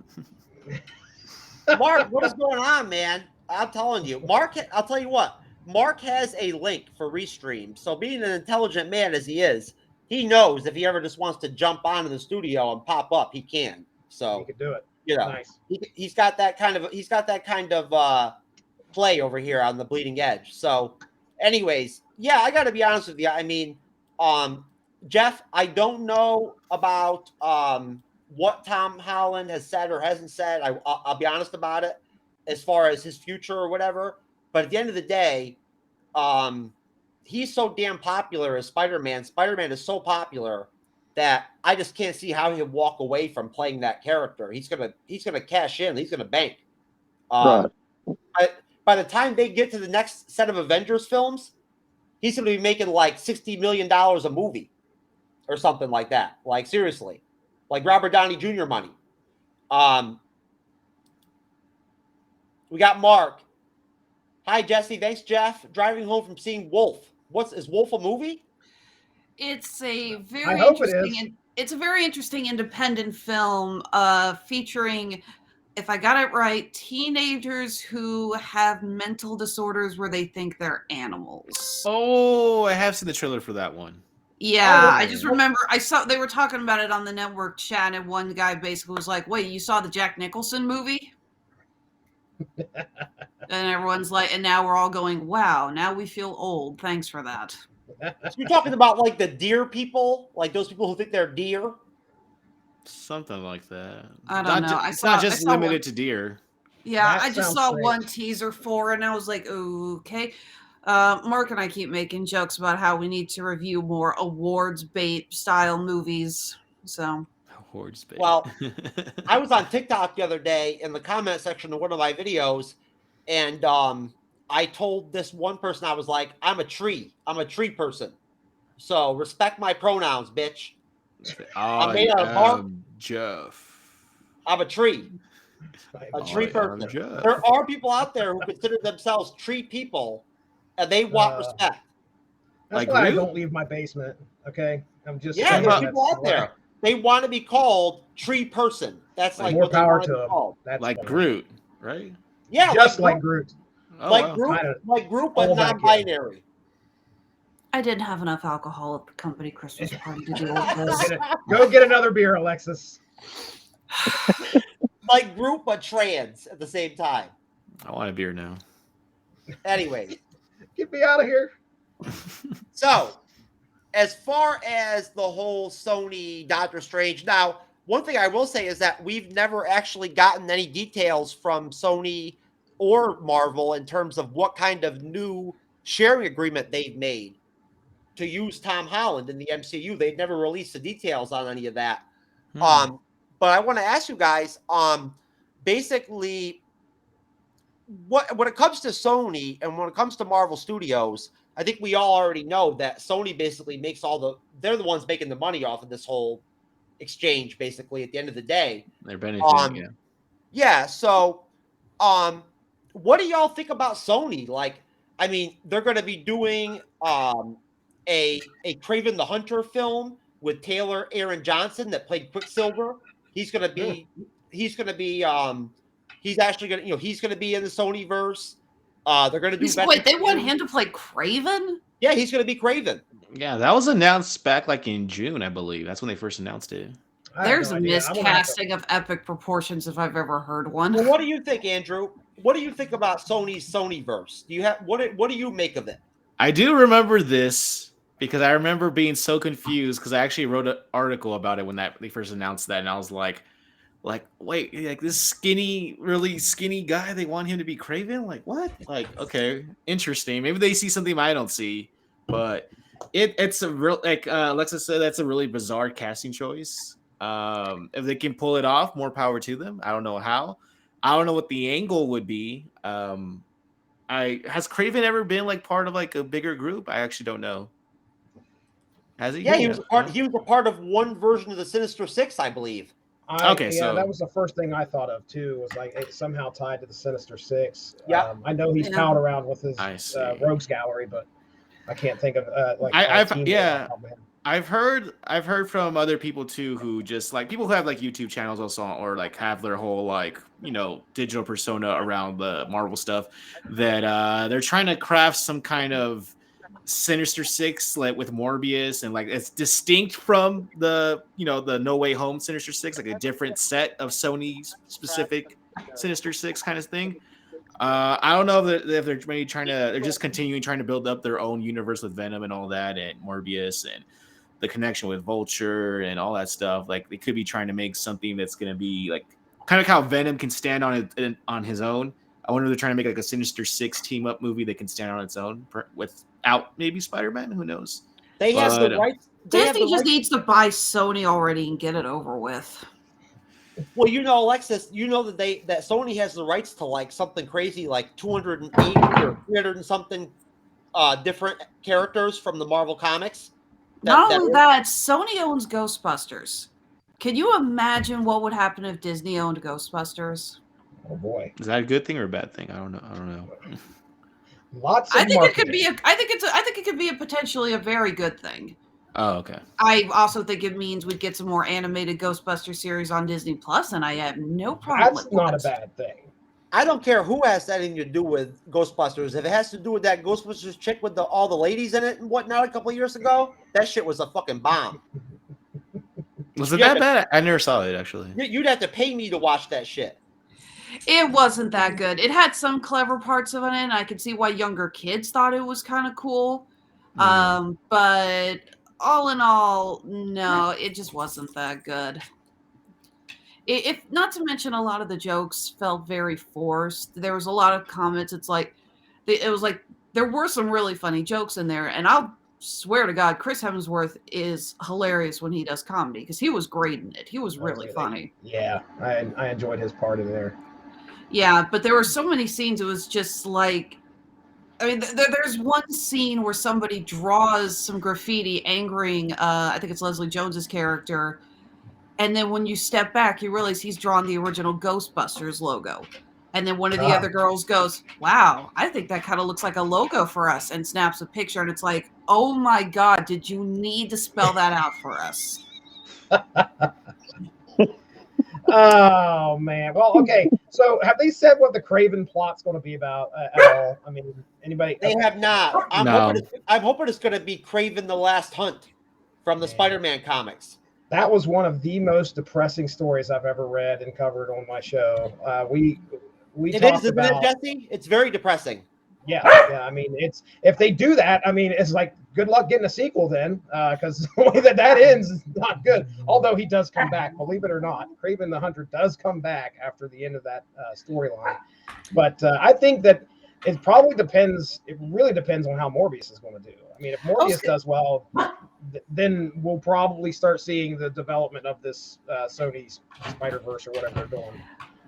Mark, what is going on, man? I'm telling you. Mark, I'll tell you what. Mark has a link for Restream. So being an intelligent man as he is, he knows if he ever just wants to jump onto the studio and pop up, he can. So he can do it. Nice. He's got that kind of play over here on the bleeding edge. So anyways, yeah, I got to be honest with you. I mean, Jeff, I don't know about what Tom Holland has said or hasn't said. I'll be honest about it as far as his future or whatever. But at the end of the day, he's so damn popular as Spider-Man. Spider-Man is so popular that I just can't see how he'll walk away from playing that character. He's gonna cash in. He's gonna bank. By the time they get to the next set of Avengers films, he's gonna be making like $60 million a movie or something like that. Like seriously, like Robert Downey Jr. money. We got Mark. Hi, Jesse. Thanks, Jeff. Driving home from seeing Wolf. Is Wolf a movie? It's a very interesting. It's a very interesting independent film featuring, if I got it right, teenagers who have mental disorders where they think they're animals. Oh, I have seen the trailer for that one. Yeah, I just remember they were talking about it on the network chat, and one guy basically was like, "Wait, you saw the Jack Nicholson movie?" And everyone's like, and now we're all going, "Wow, now we feel old. Thanks for that." So you're talking about like the deer people, like those people who think they're deer? Something like that. I don't know. It's not just limited to deer. Yeah, I just saw one teaser for it, and I was like, okay. Mark and I keep making jokes about how we need to review more awards bait style movies. So awards bait. Well, I was on TikTok the other day in the comment section of one of my videos, and I told this one person, I was like, I'm a tree person. So respect my pronouns, bitch. I'm made out of bark. Jeff. I'm a tree. A tree person. There are people out there who consider themselves tree people, and they want respect. That's why I don't leave my basement. Okay, I'm just there's people out there. They want to be called tree person. That's like more what power they to want to be called. That's like Groot, right? Yeah, just like Groot. Like Groot, but non-binary. I didn't have enough alcohol at the company Christmas party to do all this. Go get another beer, Alexis. Like Groot, but trans at the same time. I want a beer now. Anyway. Get me out of here. So, as far as the whole Sony Doctor Strange, now, one thing I will say is that we've never actually gotten any details from Sony or Marvel in terms of what kind of new sharing agreement they've made to use Tom Holland in the MCU. They've never released the details on any of that. But I want to ask you guys, basically, when it comes to Sony and when it comes to Marvel Studios, I think we all already know that Sony basically makes they're the ones making the money off of this whole exchange, basically, at the end of the day. They're benefiting, yeah. So, what do y'all think about Sony? Like, I mean, they're going to be doing a Kraven the Hunter film with Taylor Aaron Johnson that played Quicksilver. He's going to be he's actually going to, he's going to be in the Sonyverse. They're going to do. Wait, they want him to play Kraven? Yeah, he's going to be Kraven. Yeah, that was announced back like in June, I believe. That's when they first announced it. There's a miscasting of epic proportions if I've ever heard one. Well, what do you think, Andrew? What do you think about Sony's Sonyverse? Do you have what do you make of it? I do remember this because I remember being so confused because I actually wrote an article about it when they first announced that, and I was like, wait, like this really skinny guy, they want him to be Kraven? Like what? Like, okay, interesting. Maybe they see something I don't see, but it's a real, like Alexis said, that's a really bizarre casting choice. If they can pull it off, more power to them. I don't know how. I don't know what the angle would be. Has Kraven ever been like part of like a bigger group? I actually don't know. Has he? Yeah, he was a part of one version of the Sinister Six, I believe. So that was the first thing I thought of too. Was like it's somehow tied to the Sinister Six. Yeah, I know he's palled around with his rogues gallery, but I can't think of I've heard from other people too who just like people who have like YouTube channels also or like have their whole like digital persona around the Marvel stuff that they're trying to craft some kind of Sinister Six like with Morbius and like it's distinct from the the No Way Home Sinister Six, like a different set of Sony specific Sinister Six kind of thing. I don't know if they're maybe they're just continuing trying to build up their own universe with Venom and all that and Morbius and the connection with Vulture and all that stuff. Like they could be trying to make something that's going to be like kind of how Venom can stand on his own. I wonder if they're trying to make like a Sinister Six team up movie that can stand on its own without maybe Spider-Man. Who knows? They have the rights. Disney just needs to buy Sony already and get it over with. Well, Alexis, that Sony has the rights to like something crazy like 280 or 300 and something different characters from the Marvel comics. Not only that, Sony owns Ghostbusters. Can you imagine what would happen if Disney owned Ghostbusters? Oh boy, is that a good thing or a bad thing? I don't know. Lots of I think marketing. it could be. I think it could be potentially a very good thing. Oh, okay. I also think it means we'd get some more animated Ghostbuster series on Disney Plus, and I have no problem That's with not that. a bad thing. I don't care who has anything to do with Ghostbusters. If it has to do with that Ghostbusters chick with all the ladies in it and whatnot a couple of years ago, that shit was a fucking bomb. Was it that bad? I never saw it, actually. You'd have to pay me to watch that shit. It wasn't that good. It had some clever parts of it, and I could see why younger kids thought it was kind of cool. But all in all, no, it just wasn't that good. If not to mention, a lot of the jokes felt very forced. There was a lot of comments. It was like there were some really funny jokes in there, and I'll swear to God, Chris Hemsworth is hilarious when he does comedy because he was great in it. He was really funny. Yeah, I enjoyed his part in there. Yeah, but there were so many scenes. It was just like, I mean, there's one scene where somebody draws some graffiti angering, I think it's Leslie Jones's character. And then when you step back, you realize he's drawn the original Ghostbusters logo. And then one of the other girls goes, wow, I think that kind of looks like a logo for us, and snaps a picture. And it's like, oh my God, did you need to spell that out for us? Oh, man. Well, okay. So have they said what the Craven plot's going to be about at all? I mean, anybody? They have not. I'm hoping it's going to be Kraven the Last Hunt from the Spider-Man comics. That was one of the most depressing stories I've ever read and covered on my show. We talked isn't about it, Jesse? It's very depressing. Yeah. I mean, it's if they do that, I mean, it's like good luck getting a sequel then, because the way that ends is not good. Although he does come back, believe it or not, Kraven the Hunter does come back after the end of that storyline. But I think that it probably depends. It really depends on how Morbius is going to do. I mean, if Morbius does well, then we'll probably start seeing the development of this Sony's Spider-Verse or whatever they're doing.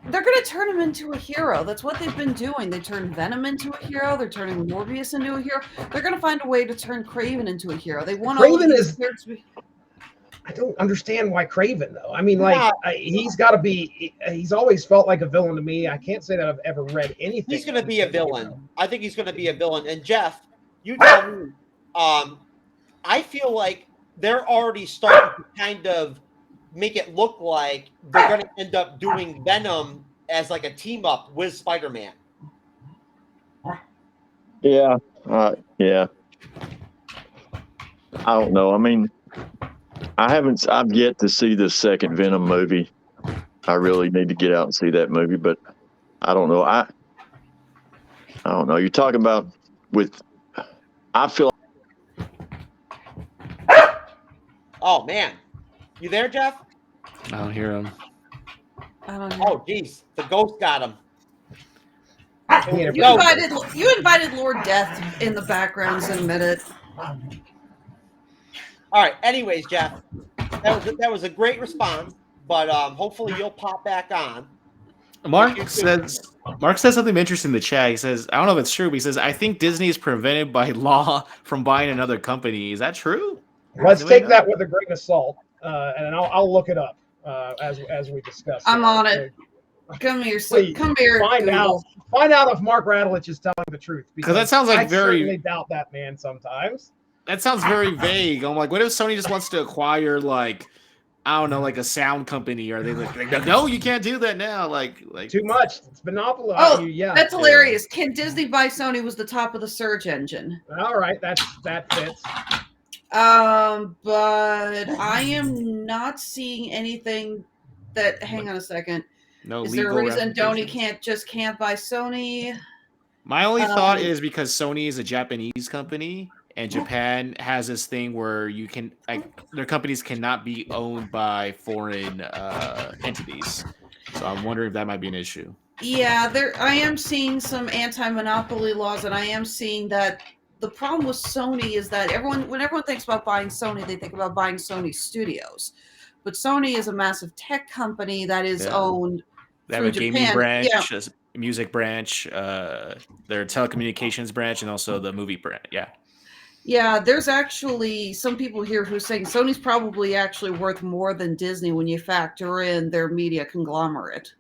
They're going to turn him into a hero. That's what they've been doing. They turned Venom into a hero. They're turning Morbius into a hero. They're going to find a way to turn Kraven into a hero. They want Kraven is. I don't understand why Kraven though. I mean, like he's got to be. He's always felt like a villain to me. I can't say that I've ever read anything. He's going to be a villain. I think he's going to be a villain. And Jeff, you tell me. I feel like they're already starting to kind of make it look like they're going to end up doing Venom as like a team up with Spider-Man. Yeah. Yeah. I don't know. I mean, I've yet to see the second Venom movie. I really need to get out and see that movie, but I don't know. I don't know. You're talking about I feel. Oh man. You there, Jeff? I don't hear him. I don't know. Oh, geez. The ghost got him. You invited Lord Death in the background in a minute. All right. Anyways, Jeff, that was a great response, but hopefully you'll pop back on. Mark says something interesting in the chat. He says, I don't know if it's true, but he says, I think Disney is prevented by law from buying another company. Is that true? Let's take that with a grain of salt, and I'll look it up as we discuss. I'm on it. Come here, come here. Find out if Mark Radulich is telling the truth. Because that sounds like I certainly doubt that man sometimes. That sounds very vague. I'm like, what if Sony just wants to acquire like, I don't know, like a sound company? Or they like no, you can't do that now. Like too much. It's monopoly. Oh, yeah, that's hilarious. Can Disney buy Sony? Was the top of the search engine. All right, that fits. But I am not seeing anything that. Hang on a second. No, is there a reason Sony can't buy Sony? My only thought is because Sony is a Japanese company, and Japan has this thing where you can their companies cannot be owned by foreign entities. So I'm wondering if that might be an issue. Yeah, I am seeing some anti-monopoly laws, and I am seeing that. The problem with Sony is that when everyone thinks about buying Sony, they think about buying Sony Studios. But Sony is a massive tech company that is owned They have through a gaming Japan. branch, a music branch, their telecommunications branch, and also the movie branch. Yeah. Yeah, there's actually some people here who are saying Sony's probably actually worth more than Disney when you factor in their media conglomerate.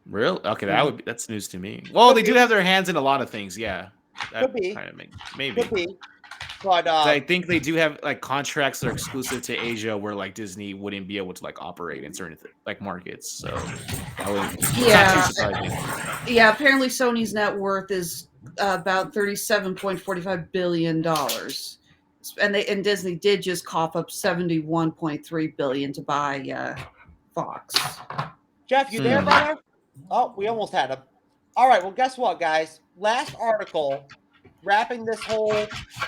Real? Okay, that's news to me. Well, they do have their hands in a lot of things. Yeah, that Could be. Kind of maybe. Could be. But I think they do have like contracts that are exclusive to Asia, where like Disney wouldn't be able to like operate in certain like markets. So yeah. Apparently, Sony's net worth is about $37.45 billion, and Disney did just cough up $71.3 billion to buy Fox. Jeff, you there, brother? Oh, we almost had him. All right. Well, guess what, guys? Last article. Wrapping this whole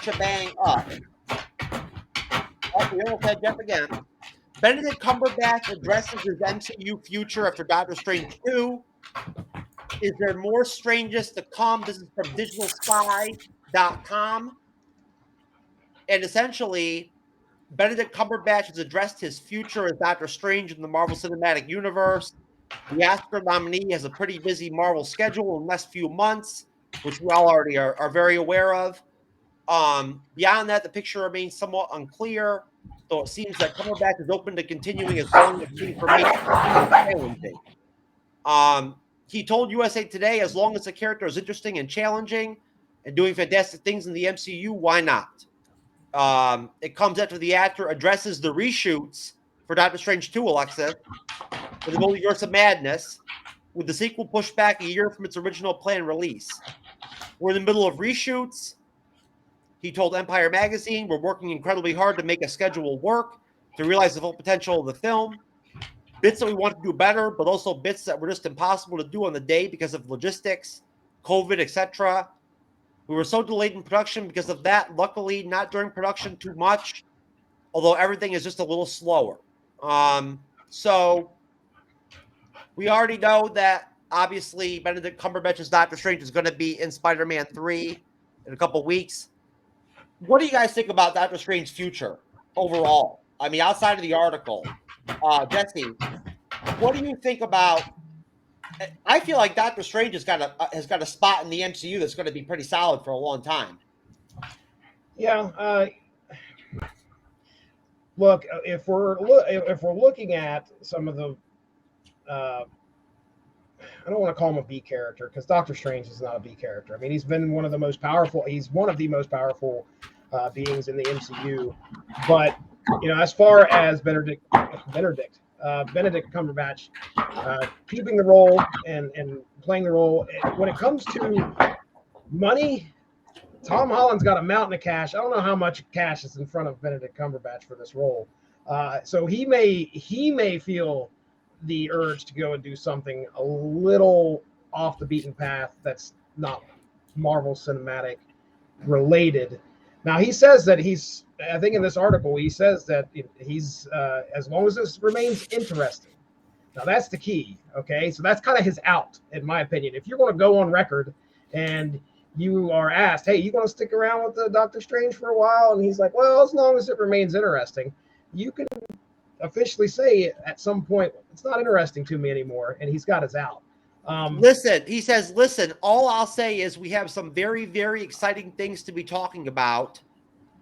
shebang up. Oh, we almost had Jeff again. Benedict Cumberbatch addresses his MCU future after Doctor Strange 2. Is there more strangeness to come? This is from digitalspy.com. And essentially, Benedict Cumberbatch has addressed his future as Doctor Strange in the Marvel Cinematic Universe. The Oscar nominee has a pretty busy Marvel schedule in the next few months, which we all already are very aware of. Beyond that, the picture remains somewhat unclear, though it seems that Cumberbatch is open to continuing as long as the information is challenging. He told USA Today, as long as the character is interesting and challenging and doing fantastic things in the MCU, why not? It comes after the actor addresses the reshoots for Doctor Strange 2, Alexis, for the Multiverse of Madness, with the sequel pushed back a year from its original planned release. We're in the middle of reshoots. He told Empire Magazine, we're working incredibly hard to make a schedule work to realize the full potential of the film. Bits that we want to do better, but also bits that were just impossible to do on the day because of logistics, COVID, etc. We were so delayed in production because of that. Luckily, not during production too much, although everything is just a little slower. So we already know that, obviously, Benedict Cumberbatch's Doctor Strange is going to be in Spider-Man 3 in a couple weeks. What do you guys think about Doctor Strange's future overall? I mean, outside of the article, Jesse, what do you think about? I feel like Doctor Strange has got a spot in the MCU that's going to be pretty solid for a long time. Yeah. Look, if we're looking at some of the, I don't want to call him a B character because Doctor Strange is not a B character. I mean, he's been one of the most powerful. He's one of the most powerful beings in the MCU. But as far as Benedict Cumberbatch keeping the role and playing the role, when it comes to money, Tom Holland's got a mountain of cash. I don't know how much cash is in front of Benedict Cumberbatch for this role. So he may feel the urge to go and do something a little off the beaten path that's not Marvel Cinematic related. Now he says that I think in this article, he says that he's as long as this remains interesting. Now that's the key. Okay. So that's kind of his out, in my opinion. If you're going to go on record and you are asked, hey, you going to stick around with the Doctor Strange for a while? And he's like, well, as long as it remains interesting, you can officially say at some point, it's not interesting to me anymore. And he's got his out. He says, all I'll say is we have some very, very exciting things to be talking about.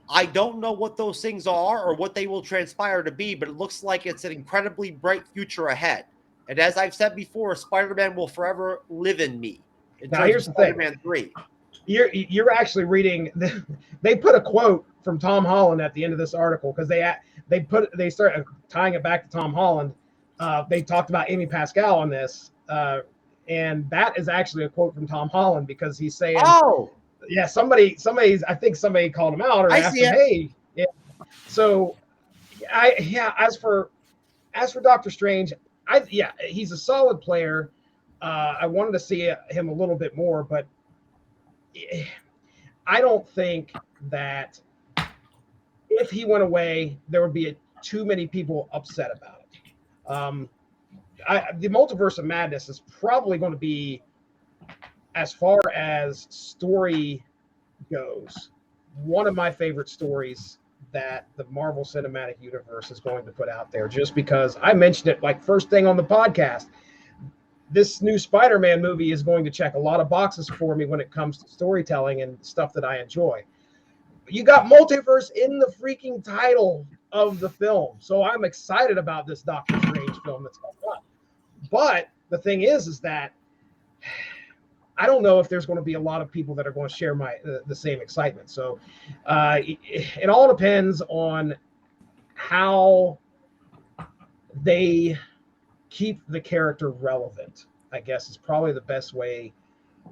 I don't know what those things are or what they will transpire to be, but it looks like it's an incredibly bright future ahead. And as I've said before, Spider-Man will forever live in me. Now, here's the thing. Spider-Man 3. You're actually reading. They put a quote from Tom Holland at the end of this article because they started tying it back to Tom Holland. They talked about Amy Pascal on this, and that is actually a quote from Tom Holland because he's saying, "Oh, yeah, somebody's. I think somebody called him out or asked him, hey, yeah." So, as for Doctor Strange, he's a solid player. I wanted to see him a little bit more, but I don't think that if he went away, there would be too many people upset about it. The Multiverse of Madness is probably going to be, as far as story goes, one of my favorite stories that the Marvel Cinematic Universe is going to put out there, just because I mentioned it like first thing on the podcast. This new Spider-Man movie is going to check a lot of boxes for me when it comes to storytelling and stuff that I enjoy. You got multiverse in the freaking title of the film. So I'm excited about this Doctor Strange film that's coming up. But the thing is that I don't know if there's going to be a lot of people that are going to share the same excitement. So it all depends on how they keep the character relevant, I guess is probably the best way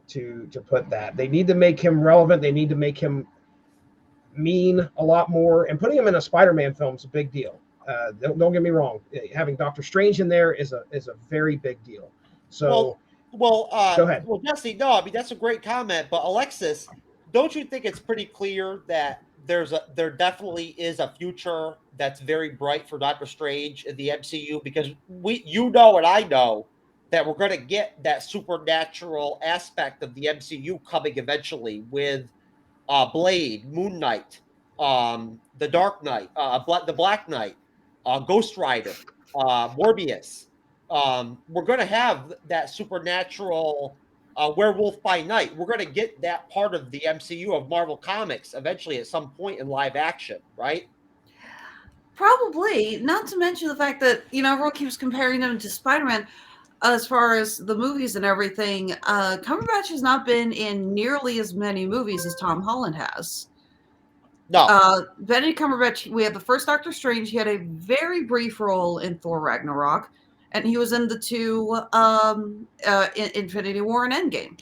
to put that. They need to make him relevant. They need to make him mean a lot more. And putting him in a Spider-Man film is a big deal. Don't get me wrong. Having Doctor Strange in there is a very big deal. So, go ahead. Well, Jesse, no, I mean that's a great comment. But Alexis, don't you think it's pretty clear that there definitely is a future that's very bright for Doctor Strange in the MCU? Because you know and I know that we're going to get that supernatural aspect of the MCU coming eventually with Blade, Moon Knight, the Dark Knight, the Black Knight, Ghost Rider, Morbius. We're going to have that supernatural Werewolf by Night. We're going to get that part of the MCU of Marvel Comics eventually at some point in live action, right? Probably. Not to mention the fact that, everyone keeps comparing them to Spider-Man. As far as the movies and everything, Cumberbatch has not been in nearly as many movies as Tom Holland has. No. Benedict Cumberbatch, we had the first Doctor Strange. He had a very brief role in Thor Ragnarok, and he was in the two Infinity War and Endgame.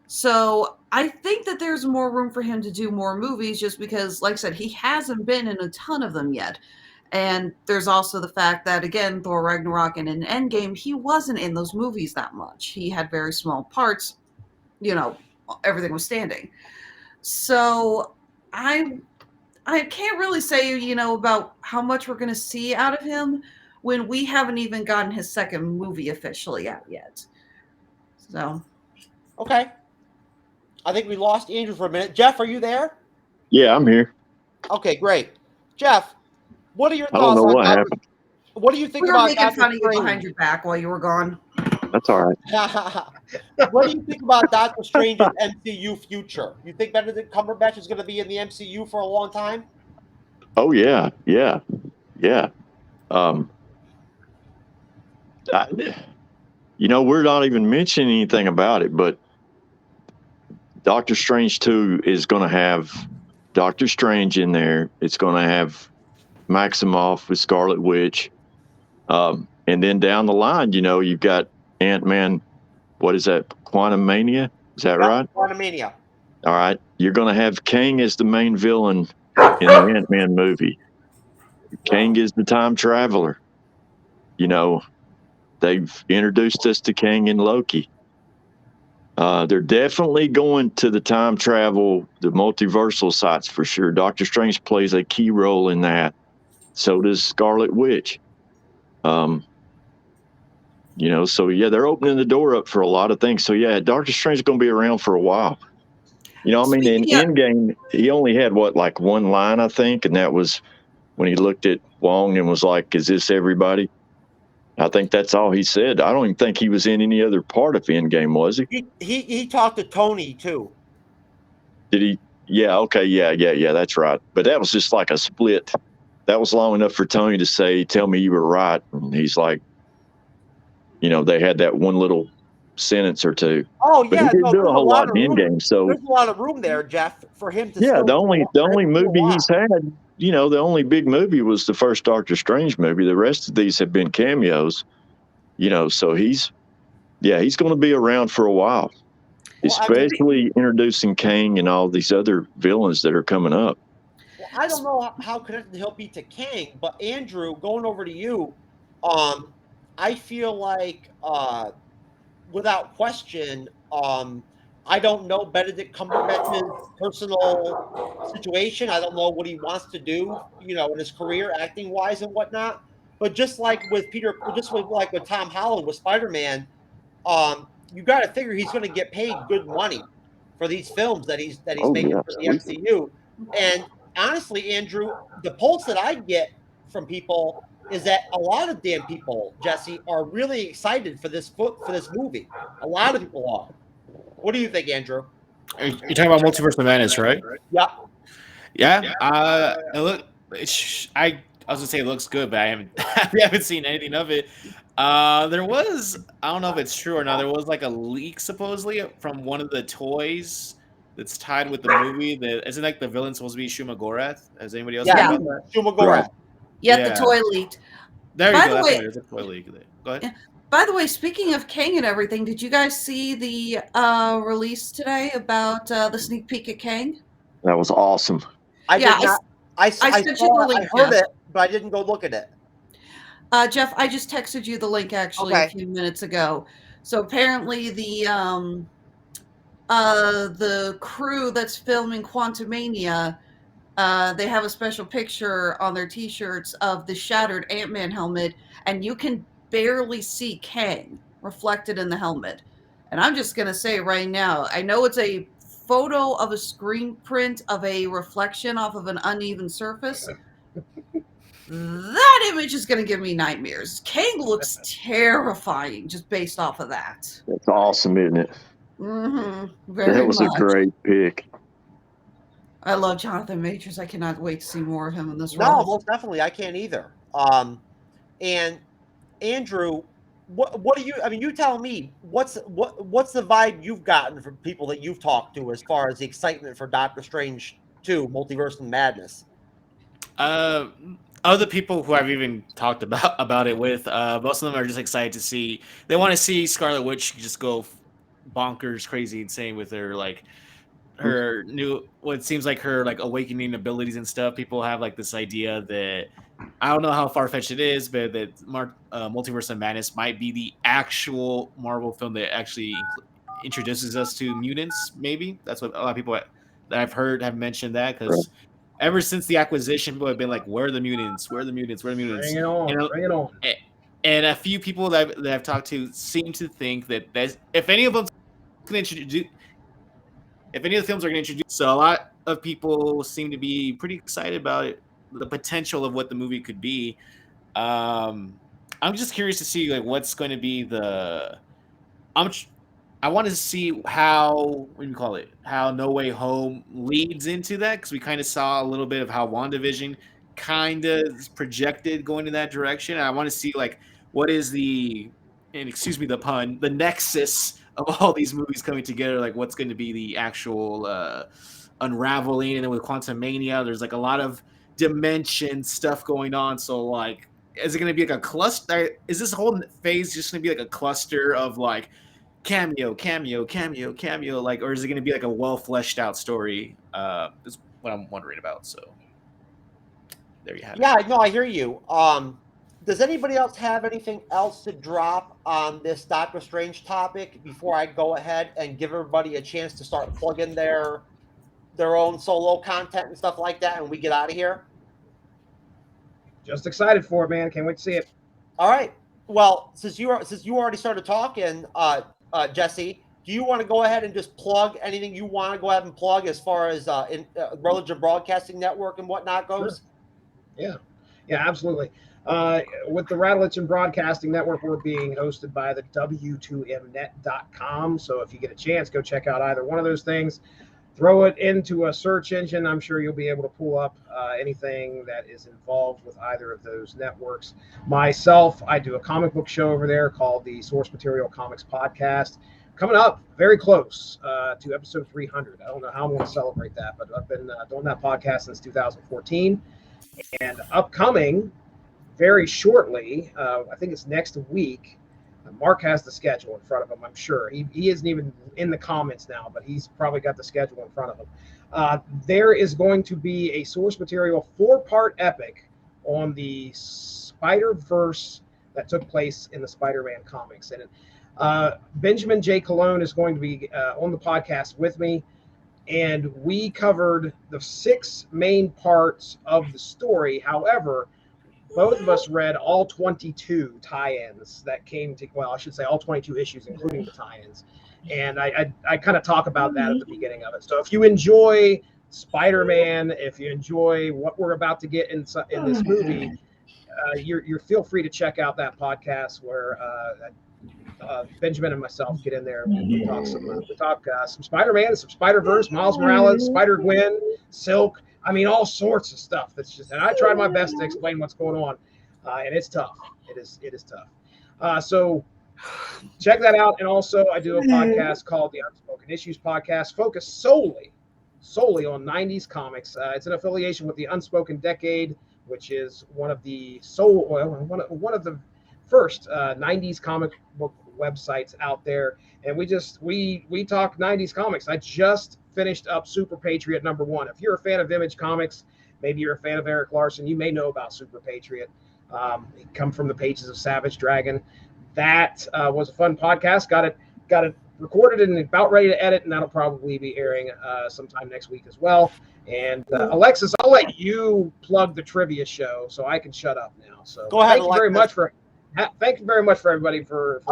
So I think that there's more room for him to do more movies just because, like I said, he hasn't been in a ton of them yet. And there's also the fact that, again, Thor Ragnarok and in Endgame, he wasn't in those movies that much. He had very small parts. Everything was standing. So I can't really say, about how much we're going to see out of him when we haven't even gotten his second movie officially out yet. So. Okay. I think we lost Andrew for a minute. Jeff, are you there? Yeah, I'm here. Okay, great. Jeff, what are your thoughts? I don't know what happened. What do you think about? We were making Doctor fun of you Strange? behind your back while you were gone. That's all right. What do you think about Doctor Strange's MCU future? You think Benedict Cumberbatch is going to be in the MCU for a long time? Oh yeah. We're not even mentioning anything about it, but Doctor Strange 2 is going to have Doctor Strange in there. It's going to have Maximoff with Scarlet Witch. And then down the line, you've got Ant-Man. What is that? Quantumania? Is that right? Quantumania. All right. You're going to have Kang as the main villain in the Ant-Man movie. Kang is the time traveler. They've introduced us to Kang in Loki. They're definitely going to the time travel, the multiversal sites for sure. Doctor Strange plays a key role in that. So does Scarlet Witch. So they're opening the door up for a lot of things. So yeah, Doctor Strange is going to be around for a while. In Endgame, he only had one line, I think, and that was when he looked at Wong and was like, "Is this everybody?" I think that's all he said. I don't even think he was in any other part of Endgame, was he? He talked to Tony too. Did he? Yeah. Okay. Yeah. That's right. But that was just like a split. That was long enough for Tony to say, "Tell me you were right," and he's like, they had that one little sentence or two. Oh but yeah, he didn't do a whole lot in Endgame. So there's a lot of room there, Jeff, for him to. Yeah, the only movie he's had, the only big movie was the first Doctor Strange movie. The rest of these have been cameos. So he's going to be around for a while, especially introducing Kang and all these other villains that are coming up. Well, I don't know how connected he'll be to Kang, but Andrew, going over to you, I feel like, without question, I don't know Benedict Cumberbatch's personal situation. I don't know what he wants to do, in his career, acting wise and whatnot. But just like with with Tom Holland with Spider-Man, you got to figure he's going to get paid good money for these films that he's making for the MCU. And honestly, Andrew, the pulse that I get from people is that a lot of damn people, Jesse, are really excited for this movie. A lot of people are. What do you think, Andrew? You're talking about Multiverse of Madness, right? Yeah. Yeah. Look, I was gonna say it looks good, but I haven't seen anything of it. There was, I don't know if it's true or not. There was like a leak supposedly from one of the toys that's tied with the movie. That isn't like the villain supposed to be Shumagorath. Has anybody else heard about that? Shumagorath. Yeah, the toy leaked. There By you go. the That's way- what it is. A toy leak. Go ahead. Yeah. By the way, speaking of Kang and everything, did you guys see the release today about the sneak peek at Kang? That was awesome. I sent you saw the it, link, I heard Jeff. it, but I didn't go look at it. Jeff, I just texted you the link actually a few minutes ago. So apparently the crew that's filming Quantumania, they have a special picture on their t-shirts of the shattered Ant-Man helmet, and you can barely see Kang reflected in the helmet. And I'm just gonna say right now, I know it's a photo of a screen print of a reflection off of an uneven surface. That image is going to give me nightmares. Kang looks terrifying just based off of that. That's awesome, isn't it? Very That was much. a great pick. I love Jonathan Majors. I cannot wait to see more of him in this No, role. most definitely. I can't either. And Andrew, what do you? I mean, you tell me what's the vibe you've gotten from people that you've talked to as far as the excitement for Doctor Strange 2: Multiverse of Madness? Other people who I've even talked about it with, most of them are just excited to see. They want to see Scarlet Witch just go bonkers, crazy, insane with her her new, what seems like her like awakening abilities and stuff. People have like this idea that, I don't know how far-fetched it is, but that Multiverse of Madness might be the actual Marvel film that actually introduces us to mutants. Maybe that's what a lot of people that I've heard have mentioned that, because ever since the acquisition, people have been like, "Where are the mutants? Where are the mutants? Where are the mutants?" Bring it on, bring it on. And a few people that I've talked to seem to think that if any of them can introduce, if any of the films are going to introduce, so a lot of people seem to be pretty excited about it, the potential of what the movie could be. I'm just curious to see like what's going to be I want to see how, what do you call it, how No Way Home leads into that, because we kind of saw a little bit of how WandaVision kind of projected going in that direction. And I want to see like what is the, and excuse me the pun, the nexus of all these movies coming together, like what's going to be the actual unraveling. And then with Quantumania, there's like a lot of dimension stuff going on. So like, is it going to be like a cluster? Is this whole phase just going to be like a cluster of like cameo, like, or is it going to be like a well fleshed out story? Is what I'm wondering about. So there you have it. Yeah, no, I hear you. Does anybody else have anything else to drop on this Doctor Strange topic before I go ahead and give everybody a chance to start plugging their own solo content and stuff like that, and we get out of here? Just excited for it, man. Can't wait to see it. All right. Well, since you already started talking, Jesse, do you want to go ahead and just plug anything you want to go ahead and plug as far as Radulich In Broadcasting Network and whatnot goes? Sure. Yeah, absolutely. With the Radulich In Broadcasting Network, we're being hosted by the W2Mnet.com. So if you get a chance, go check out either one of those things. Throw it into a search engine. I'm sure you'll be able to pull up anything that is involved with either of those networks. Myself, I do a comic book show over there called the Source Material Comics Podcast. Coming up very close to episode 300. I don't know how I'm going to celebrate that, but I've been doing that podcast since 2014. And upcoming very shortly, I think it's next week, Mark has the schedule in front of him, I'm sure. He isn't even in the comments now, but he's probably got the schedule in front of him. There is going to be a source material 4-part epic on the Spider-Verse that took place in the Spider-Man comics. And Benjamin J. Colon is going to be on the podcast with me. And we covered the 6 main parts of the story. However, both of us read all 22 tie-ins that came to, well, I should say all 22 issues, including the tie-ins. And I kind of talk about that at the beginning of it. So if you enjoy Spider-Man, if you enjoy what we're about to get in this movie, you're feel free to check out that podcast where Benjamin and myself get in there and we talk some Spider-Man, some Spider-Verse, Miles Morales, Spider-Gwen, Silk, I mean, all sorts of stuff. That's just, and I tried my best to explain what's going on, and it's tough. It is tough. So check that out. And also, I do a podcast called the Unspoken Issues Podcast, focused solely on 90s comics. It's an affiliation with the Unspoken Decade, which is one of the first 90s comic book websites out there. And we talk 90s comics. I just finished up Super Patriot #1. If you're a fan of Image Comics, maybe you're a fan of Eric Larson, you may know about Super Patriot. It come from the pages of Savage Dragon. That was a fun podcast. Got it recorded and about ready to edit, and that'll probably be airing sometime next week as well. And Alexis, I'll let you plug the trivia show so I can shut up now. So go ahead. Thank you very much for everybody for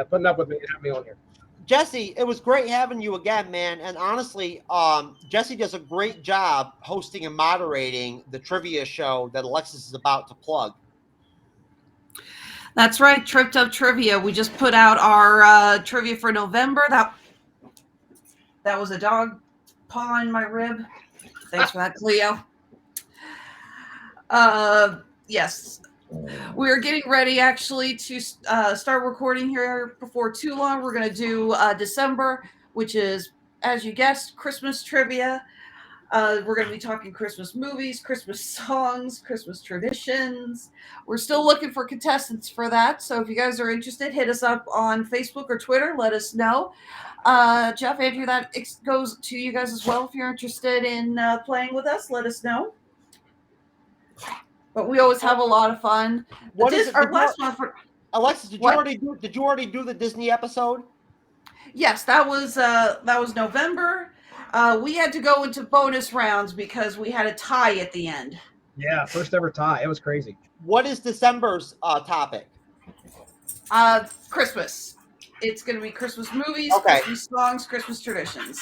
putting up with me and having me on here. Jesse, it was great having you again, man. And honestly, Jesse does a great job hosting and moderating the trivia show that Alexis is about to plug. That's right, Tripped Up Trivia. We just put out our trivia for November. That was a dog paw in my rib. Thanks for that, Cleo. Yes. We're getting ready, actually, to start recording here before too long. We're going to do December, which is, as you guessed, Christmas trivia. We're going to be talking Christmas movies, Christmas songs, Christmas traditions. We're still looking for contestants for that. So if you guys are interested, hit us up on Facebook or Twitter. Let us know. Jeff, Andrew, that goes to you guys as well. If you're interested in playing with us, let us know. But we always have a lot of fun. Alexis, did you already do the Disney episode? Yes, that was November. We had to go into bonus rounds because we had a tie at the end. Yeah, first ever tie. It was crazy. What is December's topic? Christmas. It's going to be Christmas movies, okay. Christmas songs, Christmas traditions.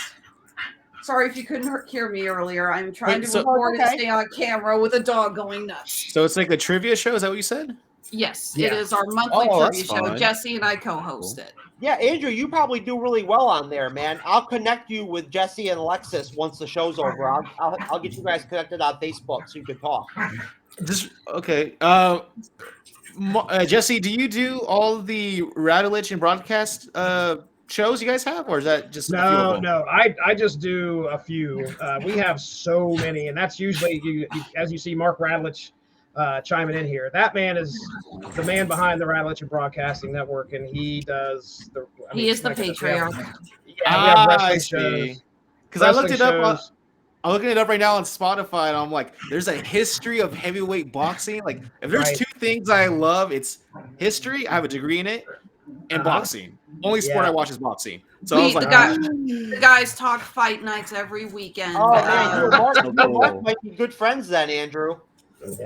Sorry if you couldn't hear me earlier. I'm trying to record and stay on camera with a dog going nuts. So it's like the trivia show? Is that what you said? Yes, yeah. It is our monthly trivia show. Jesse and I co-host it. Yeah, Andrew, you probably do really well on there, man. I'll connect you with Jesse and Alexis once the show's over. I'll get you guys connected on Facebook so you can talk. Okay. Jesse, do you do all the Radulich In Broadcast shows you guys have, or is that just no? I just do a few. We have so many, and that's usually as you see Mark Radulich chiming in here. That man is the man behind the Radulich In Broadcasting Network, and he does the. He is the patriarch. We have wrestling shows. Because I looked it up. I'm looking it up right now on Spotify, and I'm like, there's a history of heavyweight boxing. Like, if there's two things I love, it's history. I have a degree in it, and boxing. Only sport I watch is boxing. So I was like, the guys talk fight nights every weekend. Oh man, Mark might be good friends then, Andrew.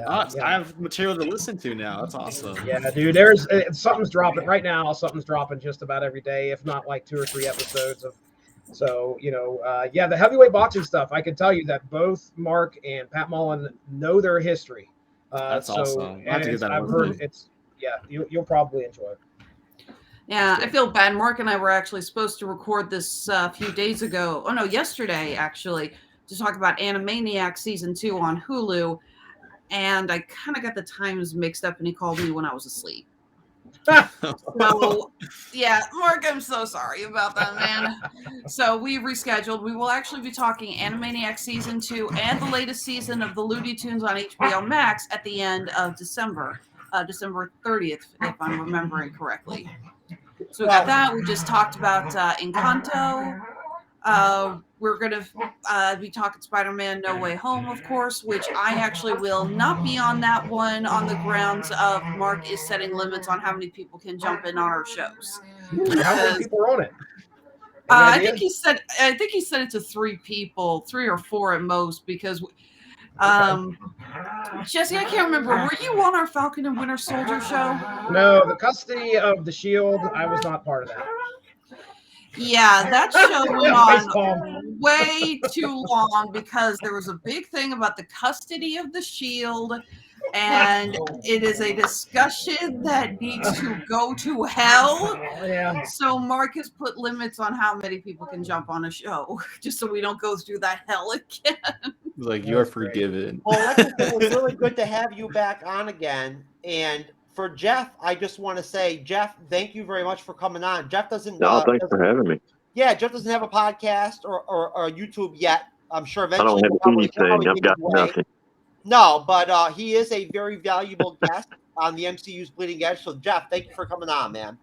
I have material to listen to now. That's awesome. Yeah, dude. There's something's dropping right now. Something's dropping just about every day, if not like 2 or 3 episodes of. So the heavyweight boxing stuff. I can tell you that both Mark and Pat Mullen know their history. That's awesome. I've heard it's you'll probably enjoy it. Yeah, I feel bad. Mark and I were actually supposed to record this a few days ago. Oh no, yesterday actually, to talk about Animaniacs season 2 on Hulu. And I kind of got the times mixed up, and he called me when I was asleep. So, yeah, Mark, I'm so sorry about that, man. So we rescheduled. We will actually be talking Animaniacs season 2 and the latest season of the Looney Tunes on HBO Max at the end of December, December 30th, if I'm remembering correctly. So we got that. We just talked about Encanto. We're going to be talking Spider-Man No Way Home, of course, which I actually will not be on that one on the grounds of Mark is setting limits on how many people can jump in on our shows. How many people are on it? I think he said it to 3 people, 3 or 4 at most, because Jesse, I can't remember. Were you on our Falcon and Winter Soldier show? No, the Custody of the Shield. I was not part of that. Yeah, that show went on way too long because there was a big thing about the custody of the Shield, and it is a discussion that needs to go to hell. Yeah. So Mark has put limits on how many people can jump on a show, just so we don't go through that hell again. Like, you're forgiven. Well, Alexis, it was really good to have you back on again. And for Jeff, I just want to say, Jeff, thank you very much for coming on. Jeff doesn't. No, thanks for having me. Yeah, Jeff doesn't have a podcast or YouTube yet. I'm sure I eventually. don't have anything. I've got nothing. No, but he is a very valuable guest on the MCU's Bleeding Edge. So, Jeff, thank you for coming on, man.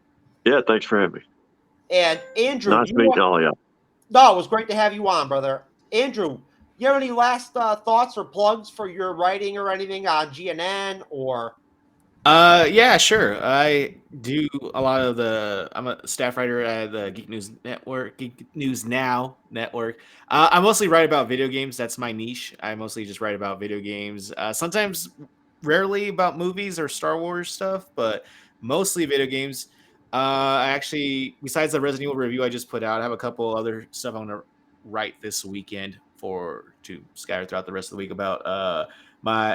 Yeah, thanks for having me. And Andrew, nice meeting all y'all. No, it was great to have you on, brother. Andrew, you have any last thoughts or plugs for your writing or anything on GNN or? Yeah, sure. I do a lot of I'm a staff writer at the Geek News Network, Geek News Now Network. I mostly write about video games. That's my niche. I mostly just write about video games. Sometimes, rarely about movies or Star Wars stuff, but mostly video games. I actually, besides the Resident Evil review I just put out, I have a couple other stuff I want to write this weekend to scatter throughout the rest of the week about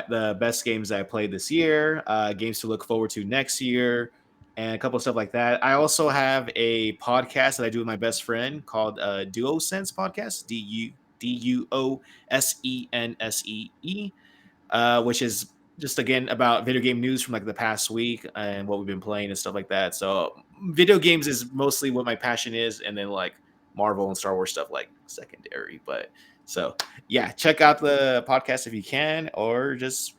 the best games I played this year, games to look forward to next year, and a couple of stuff like that. I also have a podcast that I do with my best friend called DuoSense Podcast, DuoSense, which is just, again, about video game news from like the past week and what we've been playing and stuff like that. So video games is mostly what my passion is, and then like Marvel and Star Wars stuff like secondary. But so yeah, check out the podcast if you can, or just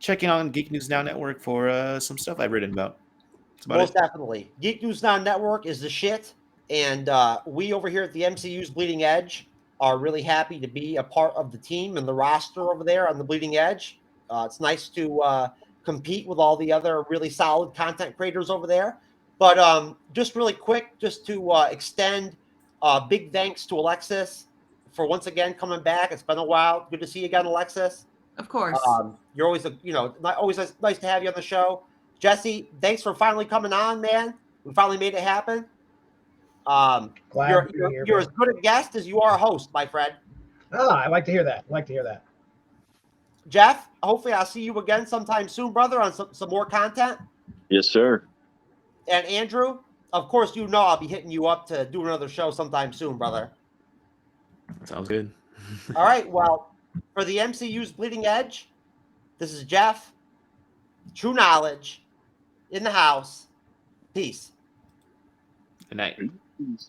check in on Geek News Now Network for some stuff I've written about. Most definitely. Geek News Now Network is the shit. And we over here at the MCU's Bleeding Edge are really happy to be a part of the team and the roster over there on the Bleeding Edge. It's nice to compete with all the other really solid content creators over there. But just really quick, just to extend big thanks to Alexis for once again coming back. It's been a while. Good to see you again, Alexis. Of course. You're always, always nice to have you on the show. Jesse, thanks for finally coming on, man. We finally made it happen. You're as good a guest as you are a host, my friend. I like to hear that. Jeff, hopefully I'll see you again sometime soon, brother, on some more content. Yes, sir. And Andrew, of course, I'll be hitting you up to do another show sometime soon, brother. Sounds good. All right. Well, for the MCU's Bleeding Edge, this is Jeff. True knowledge in the house. Peace. Good night.